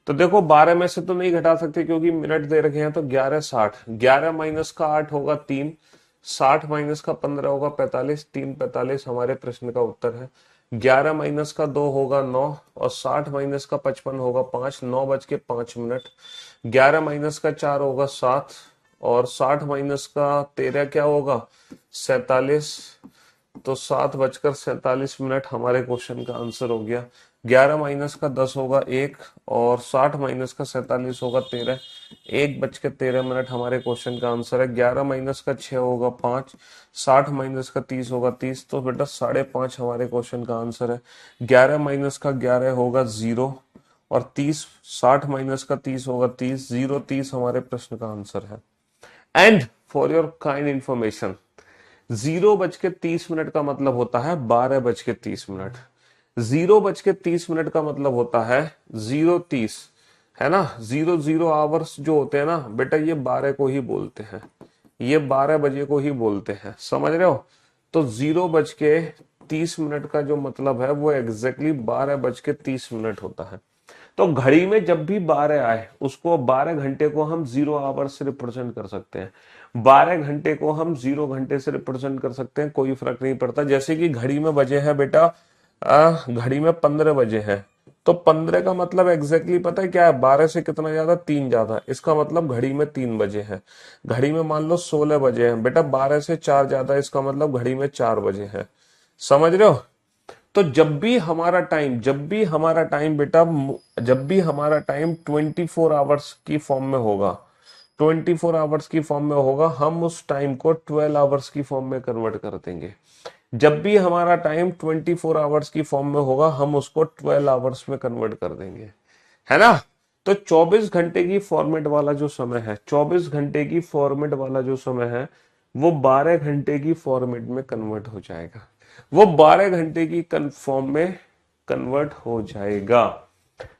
तो देखो 12 में से तो नहीं घटा सकते क्योंकि मिनट दे रखे हैं, तो 11:60, 11 माइनस का 8 होगा 3, 60 माइनस का 15 होगा 45, 3:45 हमारे प्रश्न का उत्तर है। 11 माइनस का 2 होगा 9, और 60 माइनस का 55 होगा 5, 9:05। 11 माइनस का 4 होगा 7, और 60 माइनस का 13 क्या होगा 47। तो 7:47 हमारे क्वेश्चन का आंसर हो गया। 11 माइनस का 10 होगा 1, और 60 माइनस का 47 होगा 13, 1:13 हमारे क्वेश्चन का आंसर है। 11 माइनस का 6 होगा 5, 60 माइनस का 30 होगा 30, तो बेटा 5.5 हमारे क्वेश्चन का आंसर है। 11 माइनस का 11 होगा 0, और 30, 60 माइनस का 30 होगा 30, 0:30 हमारे प्रश्न का आंसर है। And for your kind information, 0:30 का मतलब होता है 12:30। 0:30 का मतलब होता है 0:30, है ना। 00 आवर्स जो होते हैं ना बेटा, ये 12 को ही बोलते हैं। ये 12 बजे को ही बोलते हैं, समझ रहे हो। तो 0:30 का जो मतलब है वो एग्जैक्टली 12:30 होता है। तो घड़ी में जब भी 12 आए उसको 12 घंटे को हम 0 आवर से रिप्रेजेंट कर सकते हैं, 12 घंटे को हम 0 घंटे से रिप्रेजेंट कर सकते हैं, कोई फर्क नहीं पड़ता। जैसे कि घड़ी में बजे हैं बेटा, घड़ी में 15 बजे हैं, तो 15 का मतलब एग्जैक्टली पता है क्या है, 12 से कितना ज्यादा, 3 ज्यादा, इसका मतलब घड़ी में 3 बजे है। घड़ी में मान लो 16 बजे हैं बेटा, 12 से 4 ज्यादा, इसका मतलब घड़ी में 4 बजे है। समझ रहे हो। तो जब भी हमारा टाइम बेटा, जब भी हमारा टाइम 24 आवर्स की फॉर्म में होगा, 24 आवर्स की फॉर्म में होगा, हम उस टाइम को 12 आवर्स की फॉर्म में कन्वर्ट कर देंगे। जब भी हमारा टाइम 24 आवर्स की फॉर्म में होगा, हम उसको 12 आवर्स में कन्वर्ट कर देंगे, है ना। तो 24 घंटे की फॉर्मेट वाला जो समय है, 24 घंटे की फॉर्मेट वाला जो समय है, वो 12 घंटे की फॉर्मेट में कन्वर्ट हो जाएगा, वो 12 घंटे की फॉर्म में कन्वर्ट हो जाएगा।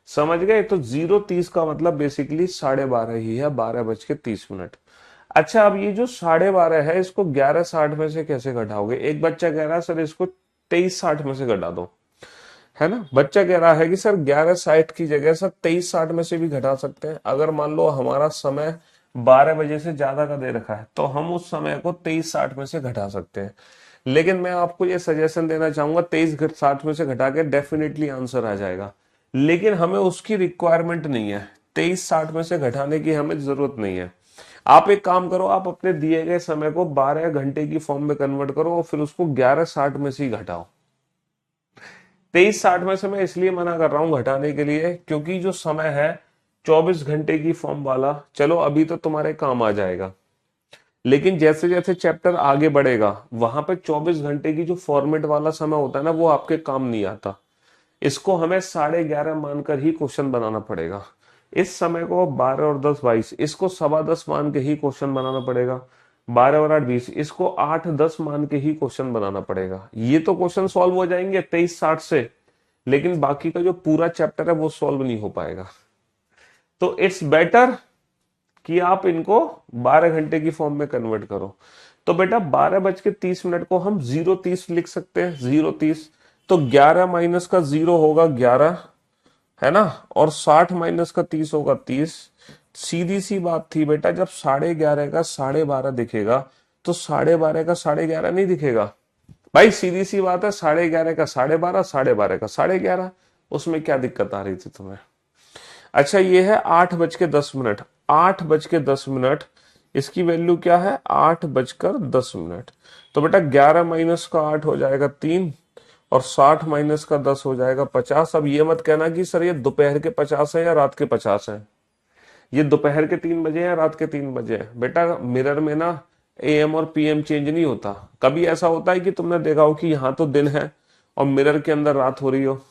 समझ गए। तो 0:30 का मतलब बेसिकली 12:30 ही है, 12:30। अच्छा, अब ये जो 12:30 है, इसको 11:60 में से कैसे घटाओगे। एक बच्चा कह रहा है सर इसको 23:60 में से घटा दो, है ना। बच्चा कह रहा है कि सर 11:60 की जगह सर 23:60 में से भी घटा सकते हैं। अगर मान लो हमारा समय 12 बजे से ज्यादा का दे रखा है, तो हम उस समय को 23:60 में से घटा सकते हैं। लेकिन मैं आपको ये सजेशन देना चाहूंगा, 23:60 में से घटा के डेफिनेटली आंसर आ जाएगा, लेकिन हमें उसकी रिक्वायरमेंट नहीं है। 23:60 में से घटाने की हमें जरूरत नहीं है। आप एक काम करो, आप अपने दिए गए समय को 12 घंटे की फॉर्म में कन्वर्ट करो और फिर उसको 11:60 में से ही घटाओ। 23:60 में से मैं इसलिए मना कर रहा हूं घटाने के लिए, क्योंकि जो समय है 24 घंटे की फॉर्म वाला, चलो अभी तो तुम्हारे काम आ जाएगा, लेकिन जैसे जैसे चैप्टर आगे बढ़ेगा वहां पे 24 घंटे की जो फॉर्मेट वाला समय होता है ना, वो आपके काम नहीं आता। इसको हमें 11:30 मानकर ही क्वेश्चन बनाना पड़ेगा। इस समय को 12 और 10 22, इसको 10:15 मान के ही क्वेश्चन बनाना पड़ेगा। 12 और 8 20, इसको 8:10 मान के ही क्वेश्चन बनाना पड़ेगा। ये तो क्वेश्चन सॉल्व हो जाएंगे 23:60 से, लेकिन बाकी का जो पूरा चैप्टर है वो सॉल्व नहीं हो पाएगा। तो इट्स बेटर कि आप इनको 12 घंटे की फॉर्म में कन्वर्ट करो। तो बेटा 12:30 को हम 0:30 लिख सकते हैं, 0:30। तो 11 माइनस का 0 होगा 11, है ना, और 60 माइनस का 30 होगा 30। सीधी सी बात थी बेटा, जब 11:30 का 12:30 दिखेगा तो 12:30 का 11:30 नहीं दिखेगा। भाई सीधी सी बात है, 11:30 का 12:30, 12:30 का 11:30, उसमें क्या दिक्कत आ रही थी तुम्हें। अच्छा, ये है 8:10। 8:10, इसकी वैल्यू क्या है, 8:10। तो बेटा 11 माइनस का 8 हो जाएगा 3, और 60 माइनस का 10 हो जाएगा 50। अब ये मत कहना कि सर ये दोपहर के 50 है या रात के 50 है, ये दोपहर के 3 बजे या रात के 3 बजे है। बेटा मिरर में ना एएम और पीएम चेंज नहीं होता। कभी ऐसा होता है कि तुमने देखा हो कि यहाँ तो दिन है और मिरर के अंदर रात हो रही हो।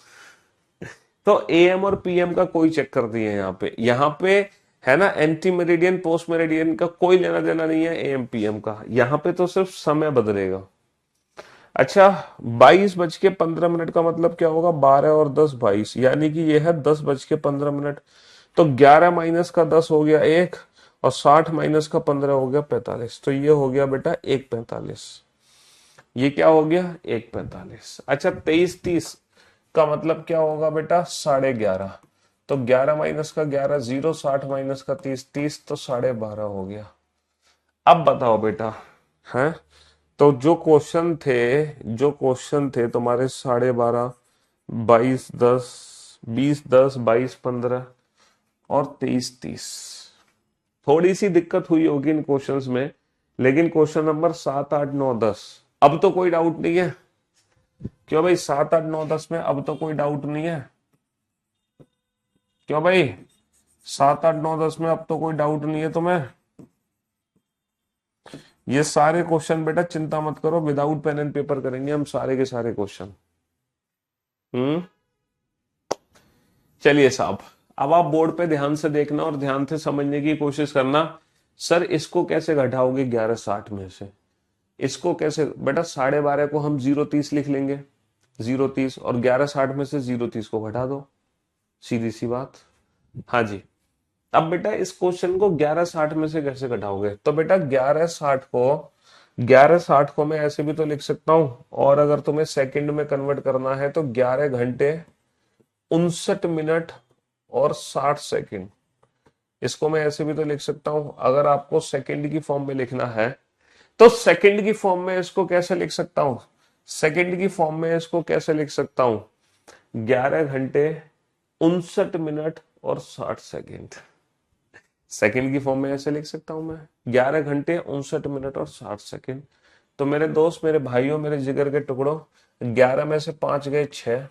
तो एएम और पीएम का कोई चक्कर नहीं है यहाँ पे है ना, एंटी मेरिडियन पोस्ट मेरिडियन का कोई लेना देना नहीं है एएम पीएम का, यहाँ पे तो सिर्फ समय बदलेगा। अच्छा, 22:15 का मतलब क्या होगा, 12 और 10 22, यानी कि ये है 10:15। तो 11 माइनस का 10 हो गया 1, और 60 माइनस का 15 हो गया 45। तो ये हो गया बेटा 1:45। ये क्या हो गया, 1:45। अच्छा, 23:30 का मतलब क्या होगा बेटा, 11:30। तो 11 माइनस का 11 0, 60 माइनस का 30 30, तो 12:30 हो गया। अब बताओ बेटा, हैं, तो जो क्वेश्चन थे तुम्हारे 12:30, 22:10, 20:10, 22:15 और 23:30, थोड़ी सी दिक्कत हुई होगी इन क्वेश्चंस में, लेकिन क्वेश्चन नंबर 7 8 9 10 अब तो कोई डाउट नहीं है। क्यों भाई, 7 8 9 10 में अब तो कोई डाउट नहीं है। क्यों भाई, 7 8 9 10 में अब तो कोई डाउट नहीं है तुम्हें। ये सारे क्वेश्चन बेटा चिंता मत करो, विदाउट पेन एंड पेपर करेंगे हम सारे के सारे क्वेश्चन। चलिए साहब, अब आप बोर्ड पे ध्यान से देखना और ध्यान से समझने की कोशिश करना। सर इसको कैसे घटाओगे 11:60 में से, इसको कैसे बेटा, 12:30 को हम 0:30 लिख लेंगे, 0:30, और 11:60 में से 0:30 को घटा दो, सीधी सी बात। हाँ जी, अब बेटा इस क्वेश्चन को 1160 में से कैसे घटाओगे? तो बेटा 1160 को मैं ऐसे भी तो लिख सकता हूं, और अगर तुम्हें सेकंड में कन्वर्ट करना है तो 11 घंटे 59 मिनट और 60 सेकंड। इसको मैं ऐसे भी तो लिख सकता हूं। अगर आपको सेकंड की फॉर्म में लिखना है तो सेकंड की फॉर्म में इसको कैसे लिख सकता हूं? सेकंड की फॉर्म में इसको कैसे लिख सकता हूं? 11 घंटे 59 मिनट और 60 सेकंड। सेकंड की फॉर्म में ऐसे लिख सकता हूं मैं, 11 घंटे 59 मिनट और 60 सेकंड। तो मेरे दोस्त, मेरे भाइयों, मेरे जिगर के टुकड़ों, 11 में से 5 गए 6,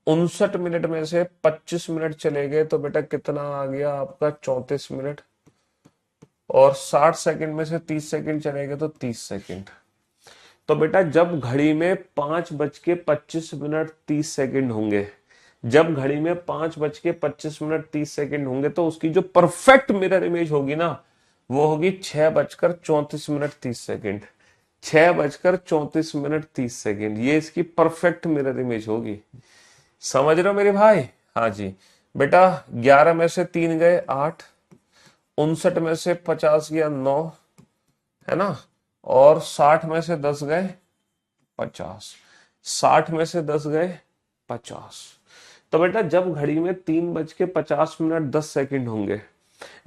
59 मिनट में से 25 मिनट चले गए तो बेटा कितना आ गया आपका? 34 मिनट। और 60 सेकंड में से 30 सेकंड चले गए तो 30 सेकंड। तो बेटा जब घड़ी में 5:25 मिनट 30 सेकंड होंगे, जब घड़ी में 5:25 मिनट 30 सेकंड होंगे, तो उसकी जो परफेक्ट मिरर इमेज होगी ना, वो होगी 6:34 मिनट 30 सेकंड। 6:34 मिनट 30 सेकंड, ये इसकी परफेक्ट मिरर इमेज होगी। समझ रहे हो मेरे भाई? हाँ जी बेटा। 11 में से 3 गए 8, 59 में से 50 गया 9, है ना, और 60 में से 10 गए 50, 60 में से 10 गए 50। तो बेटा जब घड़ी में 3:50 मिनट 10 सेकंड होंगे,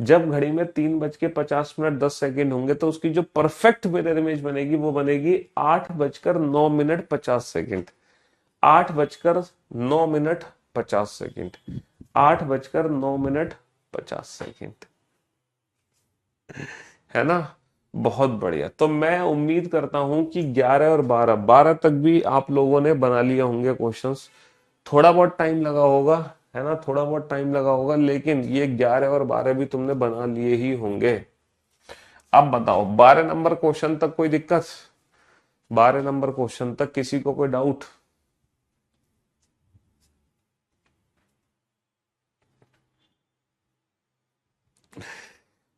जब घड़ी में 3:50 मिनट 10 सेकंड होंगे, तो उसकी जो परफेक्ट मिरर इमेज बनेगी वो बनेगी 8:09 minute 50 second. 8:09 minute 50 second. 8:09 minute 50 second, है ना। बहुत बढ़िया। तो मैं उम्मीद करता हूं कि 11 और 12 तक भी आप लोगों ने बना लिए होंगे क्वेश्चंस। थोड़ा बहुत टाइम लगा होगा, है ना, थोड़ा बहुत टाइम लगा होगा, लेकिन ये 11 और 12 भी तुमने बना लिए ही होंगे। अब बताओ 12 नंबर क्वेश्चन तक कोई दिक्कत? 12 नंबर क्वेश्चन तक किसी को कोई डाउट?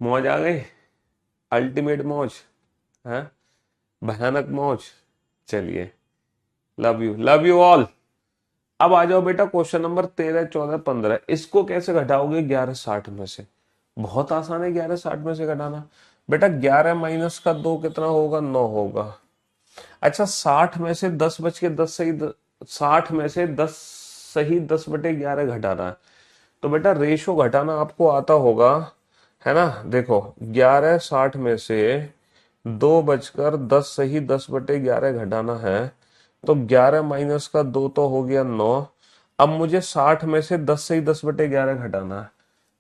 मौज आ गई? अल्टीमेट मौज है, भयानक मौज। चलिए, लव यू ऑल। अब आ जाओ बेटा क्वेश्चन नंबर 13 14 15। इसको कैसे घटाओगे 1160 में से? बहुत आसान है 1160 में से घटाना। बेटा 11 माइनस का 2 कितना होगा? 9 होगा। अच्छा 60 में से 10 बच के 10 सही 60 में से 10 सही 10/11 घटाना है। तो बेटा रेशो घटाना आपको आता होगा, है ना। देखो 1160 में से 2 बचकर 10 सही 10/11 घटाना है, तो 11 माइनस का 2 तो हो गया 9। अब मुझे 60 में से 10 सही 10/11 घटाना है,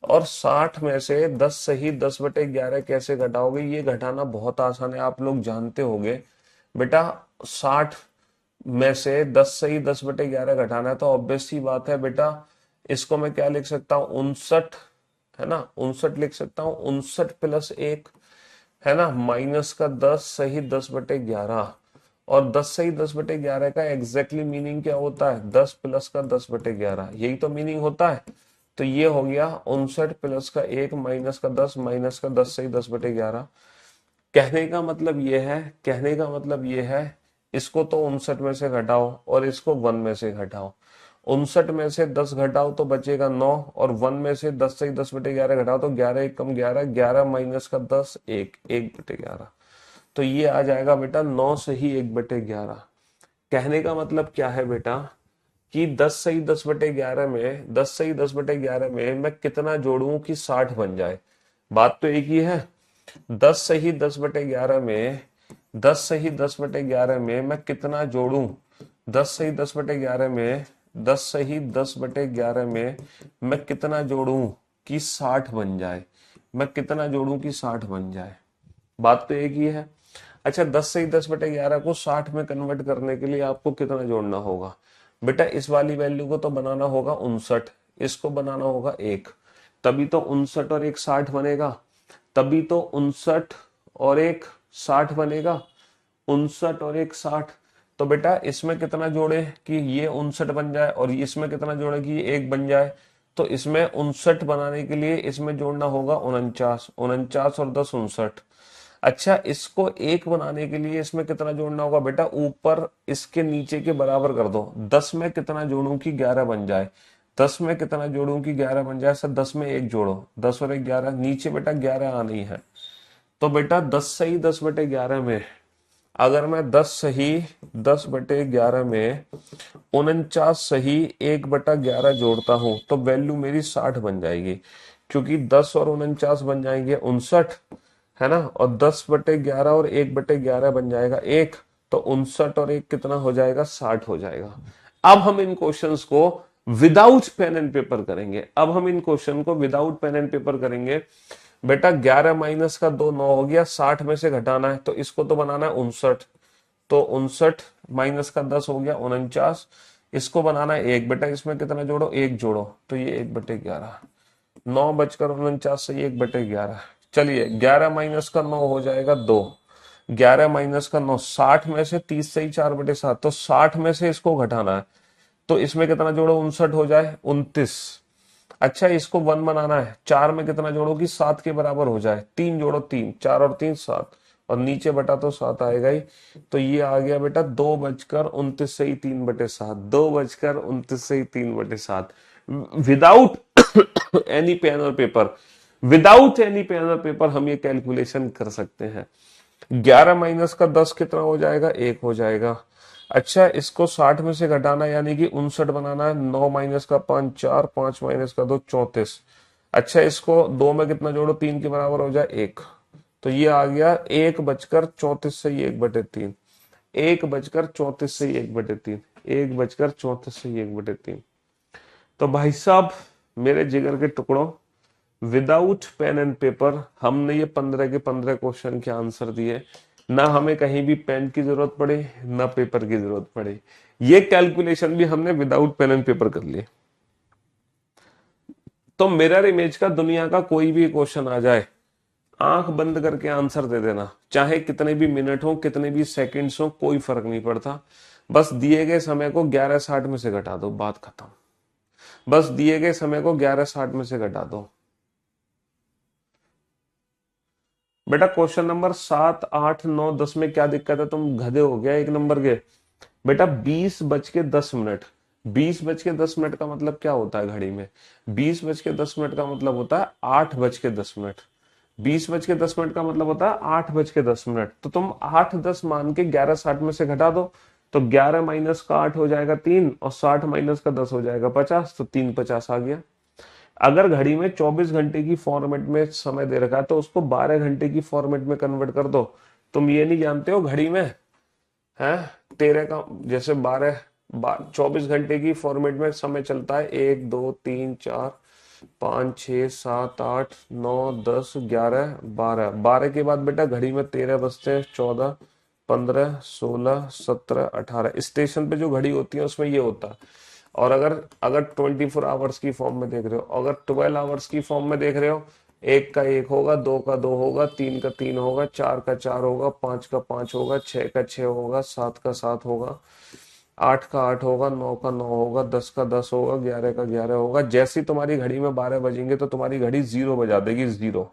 और 60 में से 10 सही 10/11 कैसे घटाओगे? ये घटाना बहुत आसान है, आप लोग जानते होंगे बेटा। 60 में से 10 सही 10/11 घटाना है, तो ऑब्वियस सी बात है बेटा, इसको मैं क्या लिख सकता हूँ? 59, है ना, 59 लिख सकता हूँ। 59 + 1, है ना, माइनस का 10 सही 10/11। और 10 सही 10/11 का एग्जैक्टली मीनिंग क्या होता है? 10 प्लस का 10/11, यही तो मीनिंग होता है। तो ये हो गया 59 + 1 माइनस का 10 माइनस का 10 सही 10/11। कहने का मतलब ये है, कहने का मतलब ये है, इसको तो 59 में से घटाओ और इसको 1 में से घटाओ। 59 में से 10 घटाओ तो बचेगा 9, और 1 में से 10 से 10/11 घटाओ तो 11 1 कम 11, 11 माइनस का 10 1, 1/11। तो ये आ जाएगा बेटा 9 सही 1/11। कहने का मतलब क्या है बेटा, कि 10 सही 10/11 में, 10 सही 10/11 में मैं कितना जोड़ूं कि 60 बन जाए? बात तो एक ही है। 10 सही 10/11 में, 10 सही 10/11 में मैं कितना जोड़ूं? 10 सही 10/11 में, 10 सही 10/11 में मैं कितना जोड़ूं कि 60 बन जाए? मैं कितना जोड़ूं कि 60 बन जाए? बात तो एक ही है। अच्छा 10 सही 10/11 को 60 में कन्वर्ट करने के लिए आपको कितना जोड़ना होगा? बेटा इस वाली वैल्यू को तो बनाना होगा 59, इसको बनाना होगा 1, तभी तो 59 और 1 60 बनेगा। तभी तो 59 और 1 60 बनेगा। 59 और 1 60। तो बेटा इसमें कितना जोड़े कि ये 59 बन जाए, और इसमें कितना जोड़े कि ये 1 बन जाए? तो इसमें 59 बनाने के लिए इसमें जोड़ना होगा 49, 49 और 10 59। अच्छा इसको 1 बनाने के लिए इसमें कितना जोड़ना होगा? बेटा ऊपर इसके नीचे के बराबर कर दो। 10 में कितना जोड़ूं कि 11 बन जाए? 10 में कितना जोड़ूं कि 11 बन जाए सर? 10 में एक जोड़ो, 10 और 1 11, नीचे बेटा 11 आनी है। तो बेटा 10 सही 10/11 में, अगर मैं 10 सही 10/11 में 49 सही 1/11 जोड़ता हूं तो वैल्यू मेरी 60 बन जाएगी, क्योंकि 10 और 49 बन जाएंगे 59, है ना, और 10/11 और 1/11 बन जाएगा 1, तो 59 और 1 कितना हो जाएगा? 60 हो जाएगा। अब हम इन क्वेश्चंस को विदाउट पेन एंड पेपर करेंगे। अब हम इन क्वेश्चन को विदाउट पेन एंड पेपर करेंगे। बेटा 11 माइनस का 2 9 हो गया, 60 में से घटाना है तो इसको तो बनाना है 59, तो 59 माइनस का 10 हो गया 49, इसको बनाना है 1, बेटा इसमें कितना जोड़ो? 1 जोड़ो, तो ये 1/11, 9 बजकर 49 से 1/11। चलिए 11 माइनस का 9 हो जाएगा 2, 11 माइनस का 9, 60 में से 30 से ही 4/7, तो 60 में से इसको घटाना है, तो इसमें कितना जोड़ो? 59 हो जाए 29। अच्छा इसको 1 बनाना है, 4 में कितना जोड़ो कि 7 के बराबर हो जाए? 3 जोड़ो, 3 4 और 3 7, और नीचे बटा तो 7 आएगा ही, तो ये आ गया बेटा 2 बजकर 29 से ही 3/7, 2 बजकर 29 से ही 3/7, विदाउट एनी पेन और पेपर। विदाउट एनी पेन और पेपर हम ये कैलकुलेशन कर सकते हैं। 11 माइनस का 10 कितना हो जाएगा? 1 हो जाएगा। अच्छा इसको 60 में से घटाना यानी कि 59 बनाना है, 9 माइनस का 5 4, 5 माइनस का 2 34। अच्छा इसको 2 में कितना जोड़ो? 3 के बराबर हो जाए 1, तो ये आ गया 1 बजकर 34 से ही 1/3, 1 बजकर 34 से ही 1/3, 1 बजकर 34 से ही 1/3। तो भाई साहब मेरे जिगर के टुकड़ों, विदाउट पेन एंड पेपर हमने ये 15 के 15 क्वेश्चन के आंसर दिए। ना हमें कहीं भी पेन की जरूरत पड़े, ना पेपर की जरूरत पड़े, ये कैलकुलेशन भी हमने विदाउट पेन एंड पेपर कर लिए। तो मिरर इमेज का दुनिया का कोई भी क्वेश्चन आ जाए, आंख बंद करके आंसर दे देना, चाहे कितने भी मिनट हो, कितने भी सेकंड्स हो, कोई फर्क नहीं पड़ता। बस दिए गए समय को 11:60 में से घटा दो, बात खत्म। बस दिए गए समय को 11:60 में से घटा दो। बेटा क्वेश्चन नंबर 7 8 9 10 में क्या दिक्कत है? तुम गधे हो गया 1 नंबर के। बेटा 20:10, 20:10 का मतलब क्या होता है घड़ी में? 20:10 का मतलब होता है 8:10। 20:10 का मतलब होता है 8:10। तो तुम 8:10 मान के 11:60 में से घटा दो, तो 11 माइनस का 8 हो जाएगा 3, और 60 माइनस का 10 हो जाएगा 50, तो 3:50 आ गया। अगर घड़ी में 24 घंटे की फॉर्मेट में समय दे रखा है तो उसको 12 घंटे की फॉर्मेट में कन्वर्ट कर दो। तुम ये नहीं जानते हो घड़ी में है तेरह का, जैसे 24 घंटे की फॉर्मेट में समय चलता है 1 2 3 4 5 6 7 8 9 10 11 12, 12 के बाद बेटा घड़ी में 13 बजते हैं, 14 15 16 17 18, स्टेशन पे जो घड़ी होती है उसमें ये होता है। और अगर अगर 24 आवर्स की फॉर्म में देख रहे हो, अगर 12 आवर्स की फॉर्म में देख रहे हो, 1 का 1 होगा, 2 का 2 होगा, 3 का 3 होगा, 4 का 4 होगा, 5 का 5 होगा, 6 का 6 होगा, 7 का 7 होगा, 8 का 8 होगा, 9 का 9 होगा, 10 का 10 होगा, 11 का 11 होगा। जैसे ही तुम्हारी घड़ी में 12 बजेंगे तो तुम्हारी घड़ी 0 बजा देगी, 0।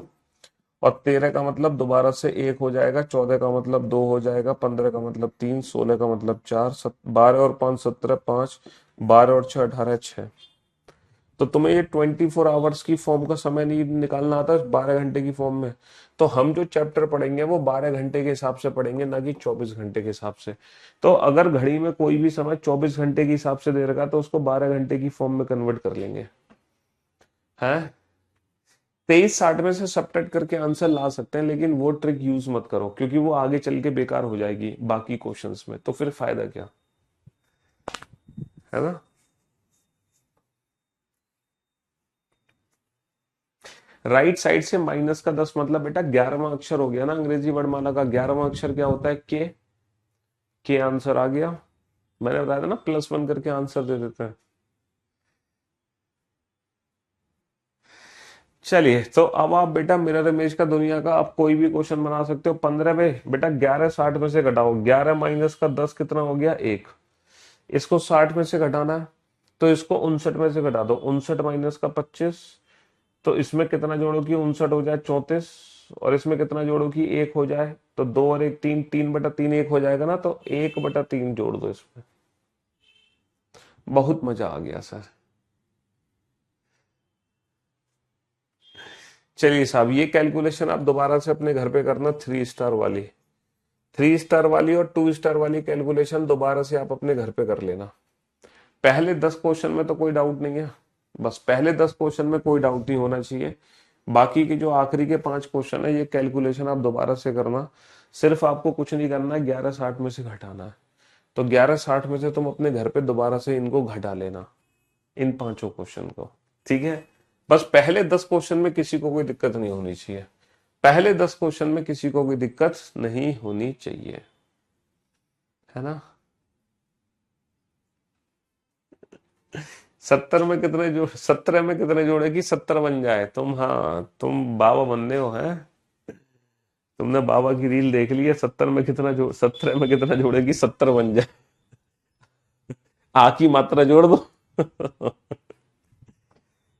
और 13 का मतलब दोबारा से 1 हो जाएगा, 14 का मतलब 2 हो जाएगा, 15 का मतलब 3, 16 का मतलब 4, 12 और 5 17, 5, 12 और 6 18, 6। तो तुम्हें ये 24 आवर्स की फॉर्म का समय नहीं निकालना आता 12 घंटे की फॉर्म में। तो हम जो चैप्टर पढ़ेंगे वो 12 घंटे के हिसाब से पढ़ेंगे, ना कि 24 घंटे के हिसाब से। तो अगर घड़ी में कोई भी समय 24 घंटे के हिसाब से दे रखा है तो उसको 12 घंटे की फॉर्म में कन्वर्ट कर लेंगे। है 23:60 में से सब्ट्रैक्ट करके आंसर ला सकते हैं, लेकिन वो ट्रिक यूज मत करो, क्योंकि वो आगे चल के बेकार हो जाएगी बाकी क्वेश्चंस में, तो फिर फायदा क्या, है ना। राइट साइड से -10 मतलब बेटा 11वां अक्षर हो गया ना अंग्रेजी वर्णमाला का। 11वां अक्षर क्या होता है? के आंसर आ गया। मैंने बताया था ना +1 करके आंसर दे देते हैं। चलिए तो अब आप बेटा मिरर इमेज का दुनिया का आप कोई भी क्वेश्चन बना सकते हो। 15 में बेटा 11:60 में से घटाओ, 11 माइनस का 10 कितना हो गया? 1। इसको 60 में से घटाना है तो इसको 59 में से घटा दो, 59 माइनस का 25, तो इसमें कितना जोड़ो कि 59 हो जाए 34, और इसमें कितना जोड़ो कि 1 हो जाए, तो 2 और 1 3, 3/3 1 हो जाएगा ना, तो 1/3 जोड़ दो इसमें। बहुत मजा आ गया सर। चलिए साहब, ये कैलकुलेशन आप दोबारा से अपने घर पे करना, 3 स्टार वाली, 3 स्टार वाली और 2 स्टार वाली कैलकुलेशन दोबारा से आप अपने घर पे कर लेना। पहले 10 क्वेश्चन में तो कोई डाउट नहीं है, बस पहले 10 क्वेश्चन में कोई डाउट नहीं होना चाहिए। बाकी के जो आखिरी के 5 क्वेश्चन है, ये कैलकुलेशन आप दोबारा से करना। सिर्फ आपको कुछ नहीं करना है, 1160 में से घटाना है। तो 1160 में से तुम अपने घर पे दोबारा से इनको घटा लेना, इन 5 क्वेश्चन को। ठीक है, बस पहले 10 क्वेश्चन में किसी को कोई दिक्कत नहीं होनी चाहिए, पहले 10 क्वेश्चन में किसी को कोई दिक्कत नहीं होनी चाहिए, है ना। 17 में कितने जोड़ेगी, 70 बन जाए तुम, हाँ तुम बाबा बनने हो, हैं। तुमने बाबा की रील देख ली है, 17 में कितना जोड़ेगी, 70 बन जाए। आ की मात्रा जोड़ दो।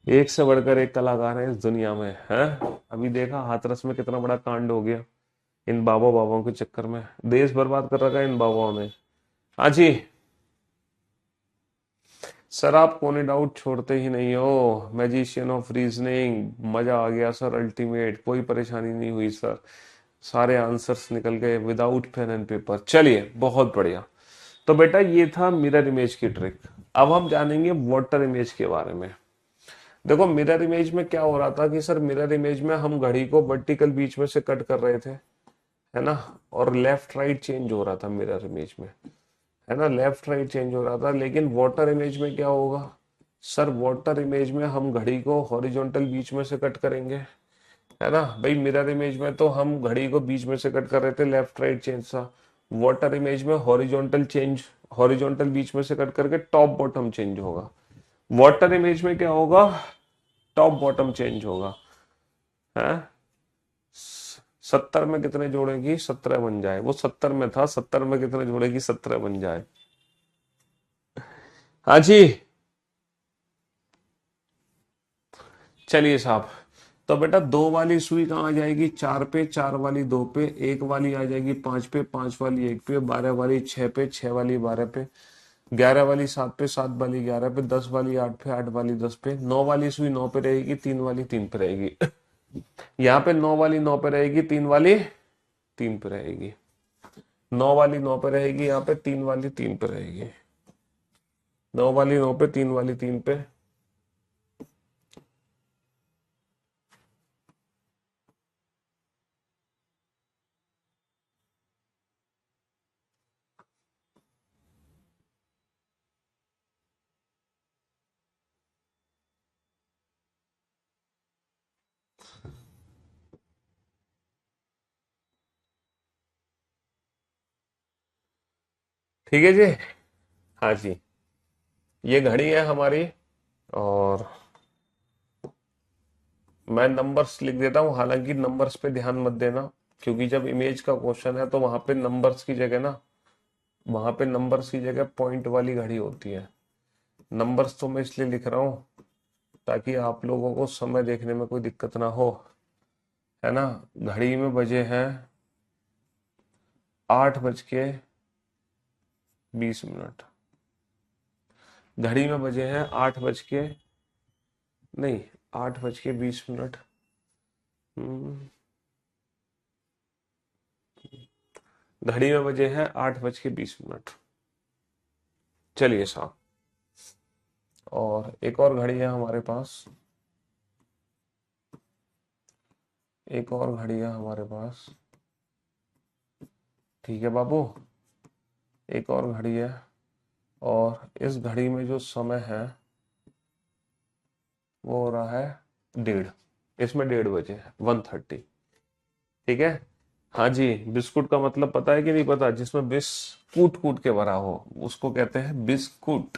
एक से बढ़कर एक कलाकार है इस दुनिया में, है। अभी देखा हाथरस में कितना बड़ा कांड हो गया इन बाबाओं के चक्कर में, देश बर्बाद कर रखा है इन बाबाओं ने। हाँ जी सर, आप कोने आउट छोड़ते ही नहीं हो, मैजिशियन ऑफ रीजनिंग, मजा आ गया सर, अल्टीमेट, कोई परेशानी नहीं हुई सर, सारे आंसर्स निकल गए विदाउट पेन एंड पेपर। चलिए बहुत बढ़िया। तो बेटा ये था मिरर इमेज की ट्रिक। अब हम जानेंगे वाटर इमेज के बारे में। देखो मिरर इमेज में क्या हो रहा था कि सर, मिरर इमेज में हम घड़ी को वर्टिकल बीच में से कट कर रहे थे, है ना, और लेफ्ट राइट चेंज हो रहा था मिरर इमेज में, है ना, लेफ्ट राइट चेंज हो रहा था। लेकिन वाटर इमेज में क्या होगा सर, वाटर इमेज में हम घड़ी को हॉरिजॉन्टल बीच में से कट करेंगे, है ना। भाई मिरर इमेज में तो हम घड़ी को बीच में से कट कर रहे थे, लेफ्ट राइट चेंज था। वाटर इमेज में हॉरिजॉन्टल चेंज, हॉरिजॉन्टल बीच में से कट करके टॉप बॉटम चेंज होगा। वाटर इमेज में क्या होगा, टॉप बॉटम चेंज होगा, है। 70 में कितने जोड़ेगी, 17 बन जाए, वो 70 में था, 70 में कितने जोड़ेगी, 17 बन जाए। हाँ जी चलिए साहब, तो बेटा 2 वाली सुई कहाँ आ जाएगी, 4 पे, 4 वाली 2 पे, 1 वाली आ जाएगी 5 पे, 5 वाली 1 पे, 12 वाली 6 पे, 6 वाली 12 पे, 11 वाली 7 पे, 7 वाली 11 पे, 10 वाली 8 पे, 8 वाली 10 पे, 9 वाली सुई 9 पे रहेगी, 3 वाली 3 पे रहेगी। यहाँ पे 9 वाली 9 पे रहेगी, 3 वाली 3 पे रहेगी, 9 वाली 9 पे रहेगी, यहाँ पे 3 वाली 3 पे रहेगी, 9 वाली 9 पे, 3 वाली 3 पे। ठीक है जी, हाँ जी, ये घड़ी है हमारी, और मैं नंबर्स लिख देता हूँ, हालांकि नंबर्स पे ध्यान मत देना, क्योंकि जब इमेज का क्वेश्चन है तो वहां पे नंबर्स की जगह ना, वहां पे नंबर्स की जगह पॉइंट वाली घड़ी होती है। नंबर्स तो मैं इसलिए लिख रहा हूँ ताकि आप लोगों को समय देखने में कोई दिक्कत ना हो, है ना। घड़ी में बजे हैं 8:20। घड़ी में बजे हैं 8 बज के, नहीं, 8:20। घड़ी में बजे हैं 8:20। चलिए साहब, और एक और घड़ी है हमारे पास, एक और घड़ी है हमारे पास, ठीक है बाबू, एक और घड़ी है, और इस घड़ी में जो समय है वो हो रहा है 1:30, इसमें 1:30 बजे, 1:30। ठीक है, हाँ जी, बिस्कुट का मतलब पता है कि नहीं पता, जिसमें बिस कूट कूट के भरा हो उसको कहते हैं बिस्कुट,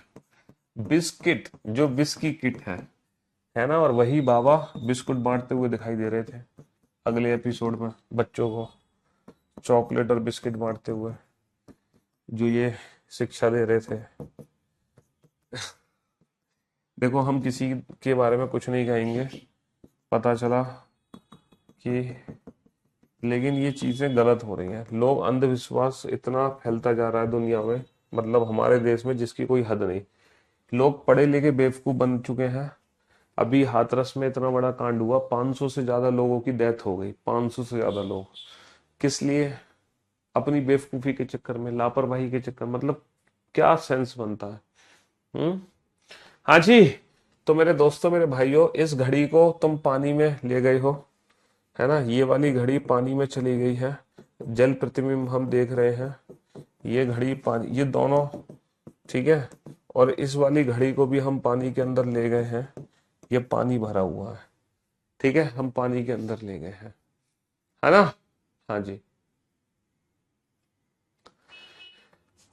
बिस्किट, जो बिस की किट है ना। और वही बाबा बिस्कुट बांटते हुए दिखाई दे रहे थे अगले एपिसोड में, बच्चों को चॉकलेट और बिस्किट बांटते हुए, जो ये शिक्षा दे रहे थे। देखो हम किसी के बारे में कुछ नहीं कहेंगे, पता चला कि, लेकिन ये चीजें गलत हो रही हैं, लोग, अंधविश्वास इतना फैलता जा रहा है दुनिया में, मतलब हमारे देश में, जिसकी कोई हद नहीं। लोग पढ़े लिखे बेवकूफ बन चुके हैं, अभी हाथरस में इतना बड़ा कांड हुआ, 500 से ज्यादा लोगों की डेथ हो गई, 500 से ज्यादा लोग। किस लिए? अपनी बेवकूफी के चक्कर में, लापरवाही के चक्कर, मतलब क्या सेंस बनता है? हाँ जी। तो मेरे दोस्तों, मेरे भाइयों, इस घड़ी को तुम पानी में ले गए हो, है ना? ये वाली घड़ी पानी में चली गई है, जल प्रतिबिंब हम देख रहे हैं, ये घड़ी पानी, ये दोनों, ठीक है। और इस वाली घड़ी को भी हम पानी के अंदर ले गए हैं, ये पानी भरा हुआ है, ठीक है, हम पानी के अंदर ले गए हैं, है ना? हाँ जी।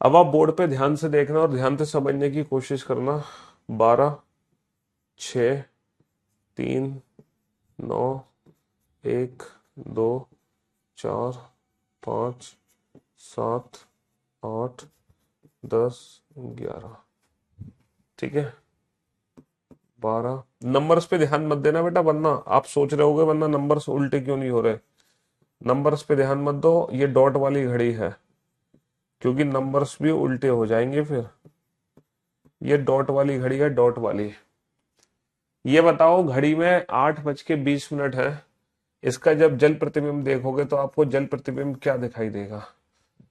अब आप बोर्ड पे ध्यान से देखना और ध्यान से समझने की कोशिश करना। 12, 6, 3, 9, 1, 2, 4, 5, 7, 8, 10, 11, ठीक है। 12 नंबर्स पे ध्यान मत देना बेटा, वरना आप सोच रहे होगे वरना नंबर्स उल्टे क्यों नहीं हो रहे। नंबर्स पे ध्यान मत दो, ये डॉट वाली घड़ी है, क्योंकि नंबर्स भी उल्टे हो जाएंगे फिर। ये डॉट वाली घड़ी है, डॉट वाली। ये बताओ, घड़ी में 8:20 है, इसका जब जल प्रतिबिंब देखोगे तो आपको जल प्रतिबिंब क्या दिखाई देगा?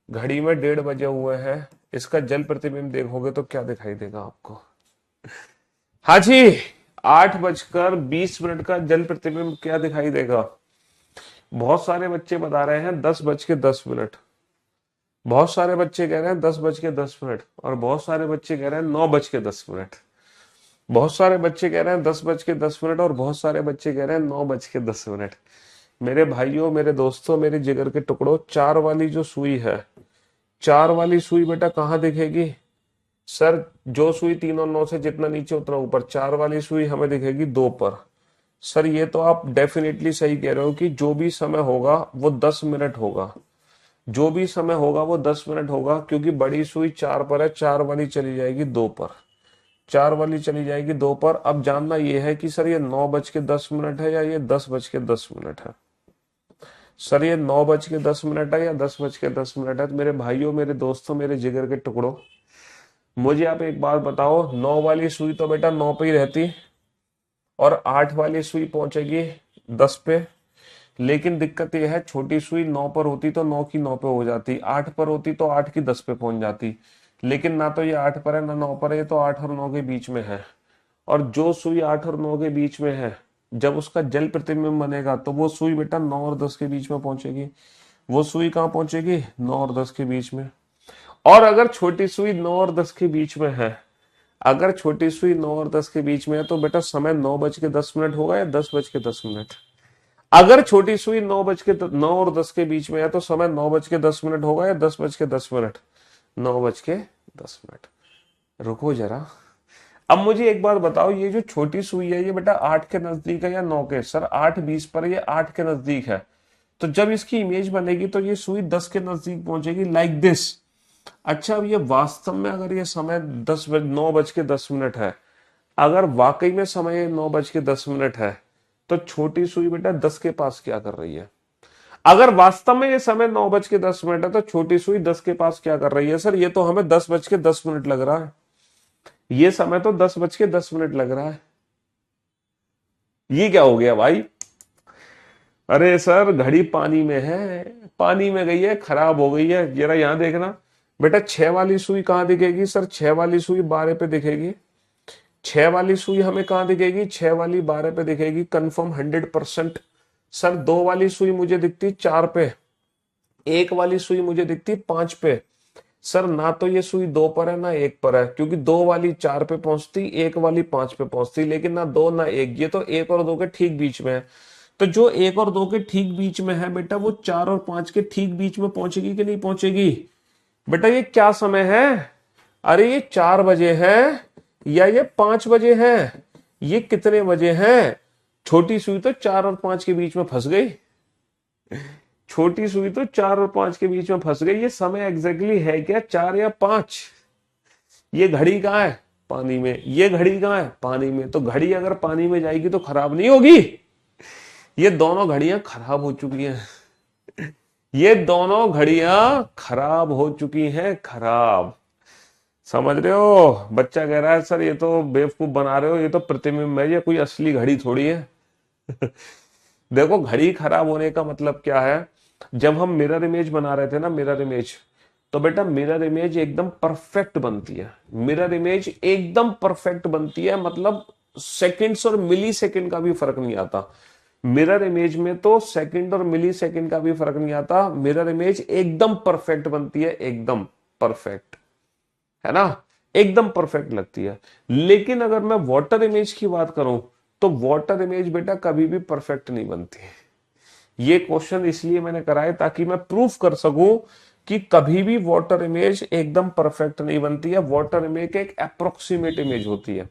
घड़ी में 1:30 बजे हुए हैं, इसका जल प्रतिबिंब देखोगे तो क्या दिखाई देगा आपको? हाँ जी, 8:20 का जल प्रतिबिंब क्या दिखाई देगा? बहुत सारे बच्चे बता रहे हैं 10:10। बहुत सारे बच्चे कह रहे हैं 10:10, और बहुत सारे बच्चे कह रहे हैं 9:10। बहुत सारे बच्चे कह रहे हैं 10:10, और बहुत सारे बच्चे कह रहे हैं 9:10। मेरे भाइयों, मेरे दोस्तों, मेरे जिगर के टुकड़ों, 4 वाली जो सुई है, 4 वाली सुई बेटा कहाँ दिखेगी? सर, जो सुई 3 और 9 से जितना नीचे उतना ऊपर, 4 वाली सुई हमें दिखेगी 2 पर। सर, ये तो आप डेफिनेटली सही कह रहे हो कि जो भी समय होगा वो 10 मिनट होगा, जो भी समय होगा वो 10 मिनट होगा, क्योंकि बड़ी सुई 4 पर है, 4 वाली चली जाएगी 2 पर, 4 वाली चली जाएगी 2 पर। अब जानना ये है कि सर ये 9:10 है या ये 10:10 है? सर, ये 9:10 है या 10:10 है? तो मेरे भाइयों, मेरे दोस्तों, मेरे जिगर के टुकड़ों, मुझे आप एक बात बताओ, 9 वाली सुई तो बेटा 9 पे ही रहती, और 8 वाली सुई पहुंचेगी 10 पे। लेकिन दिक्कत यह है, छोटी सुई 9 पर होती तो 9 की 9 पे हो जाती, 8 पर होती तो 8 की 10 पे पहुंच जाती। लेकिन ना तो ये 8 पर है ना 9 पर है, ये तो 8 और 9 के बीच में है। और जो सुई 8 और 9 के बीच में है, जब उसका जल प्रतिबिंब बनेगा तो वो सुई बेटा 9 और 10 के बीच में पहुंचेगी। वो सुई कहाँ पहुंचेगी? 9 और 10 के बीच में। और अगर छोटी सुई 9 और 10 के बीच में है, अगर छोटी सुई 9 और 10 के बीच में है, तो बेटा समय 9:10 होगा या 10:10? अगर छोटी सुई 9 और 10 के बीच में है, तो समय 9:10 होगा या 10:10? 9:10। रुको जरा, अब मुझे एक बात बताओ, ये जो छोटी सुई है ये बेटा 8 के नजदीक है या 9 के? सर, 8:20 पर ये 8 के नजदीक है, तो जब इसकी इमेज बनेगी तो ये सुई 10 के नजदीक पहुंचेगी, लाइक दिस। अच्छा, अब ये वास्तव में अगर ये समय 9:10 है, अगर वाकई में समय 9:10 है, तो छोटी सुई बेटा 10 के पास क्या कर रही है? अगर वास्तव में ये समय 9:10 है, तो छोटी सुई 10 के पास क्या कर रही है? सर, ये तो हमें 10:10 लग रहा है, ये समय तो 10:10 लग रहा है। ये क्या हो गया भाई? अरे सर, घड़ी पानी में है, पानी में गई है, खराब हो गई है। जरा यहां देखना बेटा, 6 वाली सुई कहां दिखेगी? सर, 6 वाली सुई 12 पे दिखेगी। 6 वाली सुई हमें कहां दिखेगी? 6 वाली 12 पे दिखेगी, कंफर्म 100%। सर, 2 वाली सुई मुझे दिखती 4 पे, 1 वाली सुई मुझे दिखती 5 पे। सर, ना तो ये सुई 2 पर है ना 1 पर है, क्योंकि 2 वाली 4 पे पहुंचती, 1 वाली 5 पे पहुंचती, लेकिन ना 2 ना 1, ये तो 1 और 2 के ठीक बीच में है। तो जो 1 और 2 के ठीक बीच में है बेटा, वो 4 और 5 के ठीक बीच में पहुंचेगी कि नहीं पहुंचेगी? बेटा, ये क्या समय है? अरे, ये 4 बजे है या ये 5 बजे है? ये कितने बजे हैं? छोटी सुई तो 4 और 5 के बीच में फंस गई, छोटी सुई तो 4 और 5 के बीच में फंस गई। ये समय एग्जैक्टली है क्या, 4 या 5? ये घड़ी कहाँ है? पानी में। ये घड़ी कहाँ है? पानी में। तो घड़ी अगर पानी में जाएगी तो खराब नहीं होगी? ये दोनों घड़ियां खराब हो चुकी हैं, ये दोनों घड़ियां खराब हो चुकी हैं, खराब। समझ रहे हो? बच्चा कह रहा है सर ये तो बेवकूफ बना रहे हो, ये तो प्रतिबिंब है, ये कोई असली घड़ी थोड़ी है। देखो घड़ी खराब होने का मतलब क्या है? जब हम मिरर इमेज बना रहे थे ना, मिरर इमेज, तो बेटा मिरर इमेज एकदम परफेक्ट बनती है। मिरर इमेज एकदम परफेक्ट बनती है, मतलब सेकंड्स और मिली सेकंड का भी फर्क नहीं आता। मिरर इमेज में तो सेकंड और मिली सेकंड का भी फर्क नहीं आता। मिरर इमेज एकदम परफेक्ट बनती है, एकदम परफेक्ट, है ना? एकदम परफेक्ट लगती है। लेकिन अगर मैं वाटर इमेज की बात करूं, तो वाटर इमेज बेटा कभी भी परफेक्ट नहीं बनती। ये क्वेश्चन इसलिए मैंने कराए ताकि मैं प्रूफ कर सकूं कि कभी भी वाटर इमेज एकदम परफेक्ट नहीं बनती है। वाटर इमेज एक अप्रोक्सीमेट इमेज होती है।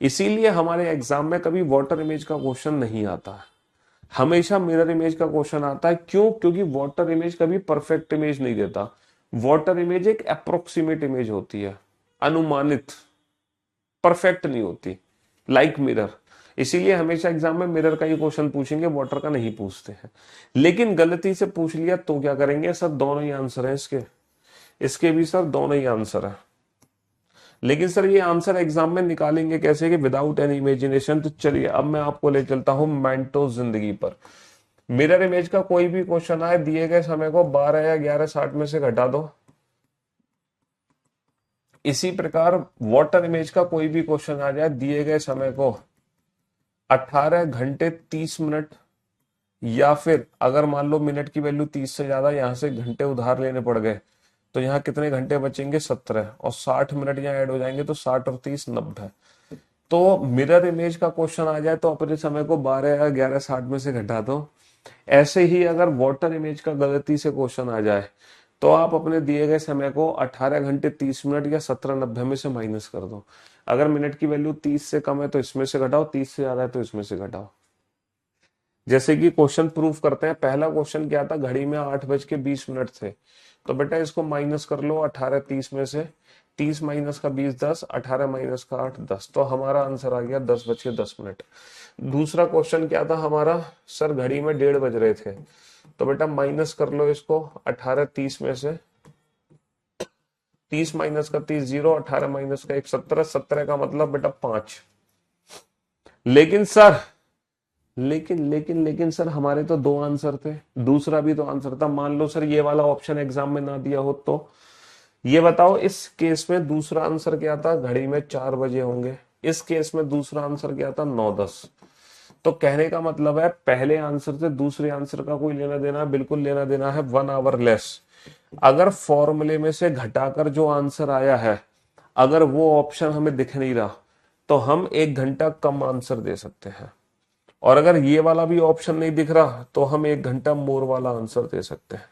इसीलिए हमारे एग्जाम में कभी वाटर इमेज का क्वेश्चन नहीं आता, हमेशा मिरर इमेज का क्वेश्चन आता है। क्यों? क्योंकि वाटर इमेज कभी परफेक्ट इमेज नहीं देता। वाटर इमेज एक अप्रोक्सीमेट इमेज होती है, अनुमानित, परफेक्ट नहीं होती, लाइक मिरर। इसीलिए हमेशा एग्जाम में मिरर का ही क्वेश्चन पूछेंगे, वाटर का नहीं पूछते हैं। लेकिन गलती से पूछ लिया तो क्या करेंगे सर? दोनों ही आंसर है इसके, इसके भी सर दोनों ही आंसर है। लेकिन सर ये आंसर एग्जाम में निकालेंगे कैसे कि विदाउट एनी इमेजिनेशन? तो चलिए अब मैं आपको ले चलता हूं मेंटो जिंदगी पर। मिरर इमेज का कोई भी क्वेश्चन आए, दिए गए समय को 12 या 11:60 में से घटा दो। इसी प्रकार वाटर इमेज का कोई भी क्वेश्चन आ जाए, दिए गए समय को 18 घंटे 30 मिनट, या फिर अगर मान लो मिनट की वैल्यू 30 से ज्यादा, यहां से घंटे उधार लेने पड़ गए, तो यहाँ कितने घंटे बचेंगे? 17, और 60 मिनट यहाँ ऐड हो जाएंगे, तो 60 और 30 90। तो मिरर इमेज का क्वेश्चन आ जाए तो अपने समय को 12 या 11:60 में से घटा दो। ऐसे ही अगर वाटर इमेज का गलती से क्वेश्चन आ जाए, तो आप अपने दिए गए समय को 18 घंटे 30 मिनट या 17:90 में से माइनस कर दो। अगर मिनट की वैल्यू 30 से कम है तो इसमें से घटाओ, 30 से ज्यादा है तो इसमें से घटाओ। जैसे कि क्वेश्चन प्रूफ करते हैं। पहला क्वेश्चन क्या था? घड़ी में 8:20 थे, तो बेटा इसको माइनस कर लो 18 30 में से। 30 माइनस का 20 10, 18 माइनस का 8 10, तो हमारा आंसर आ गया 10:10। दूसरा क्वेश्चन क्या था हमारा? सर घड़ी में 1:30 बज रहे थे, तो बेटा माइनस कर लो इसको 18 30 में से। 30 माइनस का 30 0, 18 माइनस का 1 17, 17 का मतलब बेटा 5। लेकिन सर लेकिन सर हमारे तो दो आंसर थे, दूसरा भी तो आंसर था। मान लो सर ये वाला ऑप्शन एग्जाम में ना दिया हो, तो ये बताओ इस केस में दूसरा आंसर क्या था? घड़ी में 4 बजे होंगे। इस केस में दूसरा आंसर क्या था? 9:10। तो कहने का मतलब है पहले आंसर से दूसरे आंसर का कोई लेना देना? बिल्कुल लेना देना है, 1 आवर लेस। अगर फॉर्मूले में से घटाकर जो आंसर आया है, अगर वो ऑप्शन हमें दिख नहीं रहा, तो हम 1 घंटा कम आंसर दे सकते हैं। और अगर ये वाला भी ऑप्शन नहीं दिख रहा, तो हम 1 घंटा मोर वाला आंसर दे सकते हैं।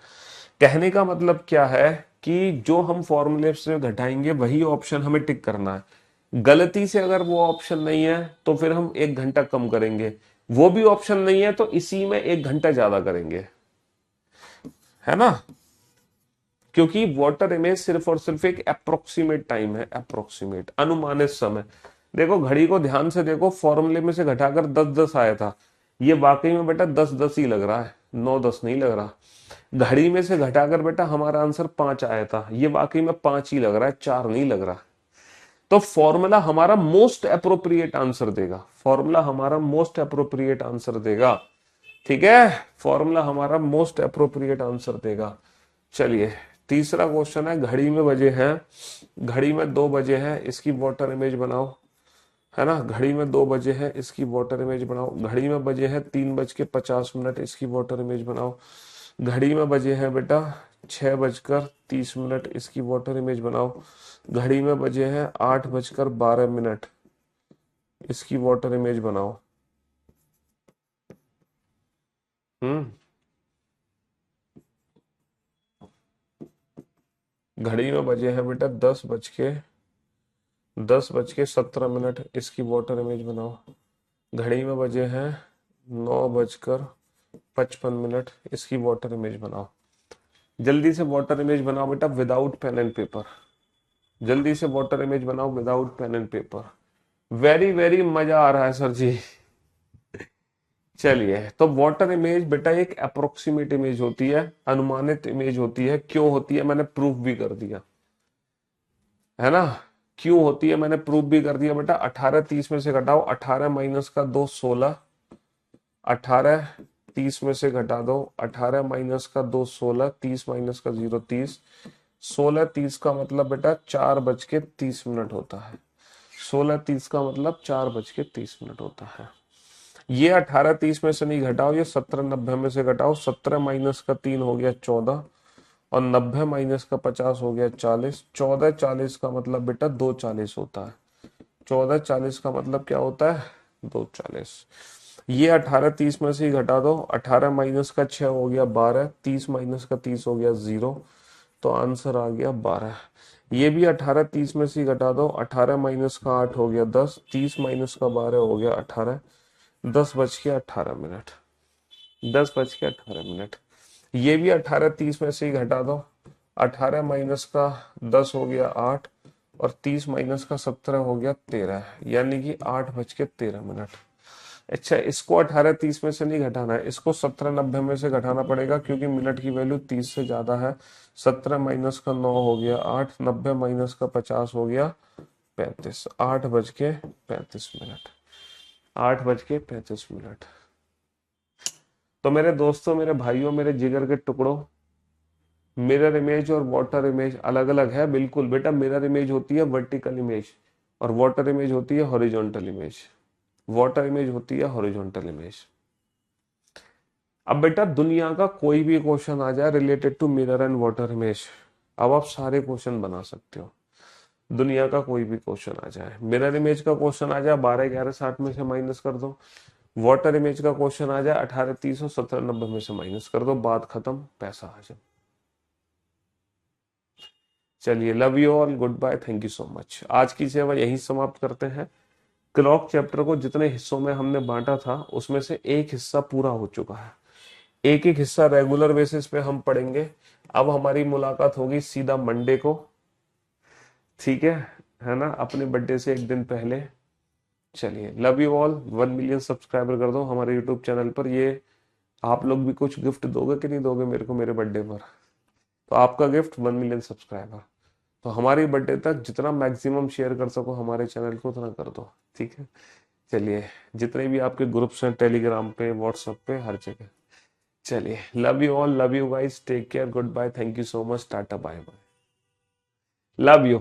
कहने का मतलब क्या है कि जो हम फॉर्मूले से घटाएंगे वही ऑप्शन हमें टिक करना है। गलती से अगर वो ऑप्शन नहीं है तो फिर हम 1 घंटा कम करेंगे। वो भी ऑप्शन नहीं है तो इसी में 1 घंटा ज्यादा करेंगे, है ना? क्योंकि वाटर इमेज सिर्फ और सिर्फ एक अप्रोक्सीमेट टाइम है, अप्रोक्सीमेट अनुमानित समय। देखो घड़ी को ध्यान से देखो, फॉर्मूले में से घटाकर 10:10 आया था, ये वाकई में बेटा 10:10 ही लग रहा है, 9:10 नहीं लग रहा। घड़ी में से घटाकर बेटा हमारा आंसर 5 आया था, ये वाकई में 5 ही लग रहा है, 4 नहीं लग रहा। तो फॉर्मूला हमारा मोस्ट अप्रोप्रिएट आंसर देगा, फॉर्मूला हमारा मोस्ट अप्रोप्रिएट आंसर देगा। ठीक है, फॉर्मूला हमारा मोस्ट अप्रोप्रिएट आंसर देगा। चलिए तीसरा क्वेश्चन है, घड़ी में बजे हैं, घड़ी में 2 बजे हैं, इसकी वाटर इमेज बनाओ। है ना? घड़ी में 2 बजे हैं, इसकी वाटर इमेज बनाओ। घड़ी में बजे हैं 3:50, इसकी वाटर इमेज बनाओ। घड़ी में बजे हैं बेटा 6:30, इसकी वाटर इमेज बनाओ। घड़ी में बजे हैं 8:12, इसकी वाटर इमेज बनाओ। हम्म घड़ी में बजे हैं बेटा 10:17, इसकी वाटर इमेज बनाओ। घड़ी में बजे हैं 9:55, इसकी वाटर इमेज बनाओ। जल्दी से वाटर इमेज बनाओ बेटा विदाउट पेन एंड पेपर। जल्दी से वाटर इमेज बनाओ without pen and paper. Very very मजा आ रहा है सर जी। चलिए, तो वाटर इमेज बेटा एक अप्रोक्सीमेट इमेज होती है, अनुमानित इमेज होती है। क्यों होती है? मैंने प्रूफ भी कर दिया। है ना। क्यों होती है मैंने प्रूव भी कर दिया बेटा। 18 30 में से घटाओ, 18 माइनस का 2 16, 18 30 में से घटा दो, 18 माइनस का 2 16, 30 माइनस का 0 30, 16 30 का मतलब बेटा 4:30 होता है। 16 30 का मतलब 4:30 होता है। ये 18 30 में से नहीं घटाओ, ये 17 90 में से घटाओ। 17 माइनस का 3 हो गया 14, और 90 माइनस का 50 हो गया 40। 14 40 का मतलब बेटा 2 40 होता है। 14 40 का मतलब क्या होता है? 2 40। ये 18 30 में से ही घटा दो। 18 माइनस का 6 हो गया 12, 30 माइनस का 30 हो गया 0, तो आंसर आ गया 12। ये भी 18 30 में से ही घटा दो। 18 माइनस का 8 हो गया 10, 30 माइनस का 12 हो गया 18, 10:18। 10:18। ये भी 18 30 में से ही घटा दो। 18 माइनस का 10 हो गया 8, और 30 माइनस का 17 हो गया 13, यानी कि 8:13। अच्छा, इसको 18 30 में से नहीं घटाना है, इसको 17 90 में से घटाना पड़ेगा, क्योंकि मिनट की वैल्यू 30 से ज्यादा है। 17 माइनस का 9 हो गया 8, 90 माइनस का 50 हो गया 35। 8:35। 8:35। तो मेरे दोस्तों, मेरे भाइयों, मेरे जिगर के टुकड़ों, मिरर इमेज और वाटर इमेज अलग अलग है। बिल्कुल बेटा, मिरर इमेज होती है वर्टिकल इमेज, और वाटर इमेज होती है हॉरिजॉन्टल इमेज। वाटर इमेज होती है हॉरिजॉन्टल इमेज। अब बेटा, दुनिया का कोई भी क्वेश्चन आ जाए related to mirror and water image, अब आप सारे क्वेश्चन बना सकते हो। दुनिया का कोई भी क्वेश्चन आ जाए, मिरर इमेज का क्वेश्चन आ जाए 12 11 60 में से माइनस कर दो, वाटर इमेज का क्वेश्चन आ जाए 18 30 और 17 90 में से माइनस कर दो, बात खत्म, पैसा हाजिर। चलिए, love you all, good bye, thank you so much. आज की सेवा यहीं समाप्त करते हैं। क्लॉक चैप्टर को जितने हिस्सों में हमने बांटा था, उसमें से एक हिस्सा पूरा हो चुका है। एक एक हिस्सा रेगुलर बेसिस पे हम पढ़ेंगे। अब हमारी मुलाकात होगी सीधा मंडे को, ठीक है ना, अपने बर्थडे से एक दिन पहले। चलिए, love you all. 1 million subscriber कर दो हमारे यूट्यूब चैनल पर। ये आप लोग भी कुछ गिफ्ट दोगे कि नहीं दोगे मेरे को मेरे बर्थडे पर? तो आपका गिफ्ट 1 मिलियन सब्सक्राइबर। तो हमारी बर्थडे तक जितना मैक्सिमम शेयर कर सको हमारे चैनल को, उतना कर दो, ठीक है। चलिए, जितने भी आपके ग्रुप्स हैं, टेलीग्राम पे, व्हाट्सएप पे, हर जगह। चलिए, love you all, love you guys, take care, good bye, thank you so much, tata bye bye, love you.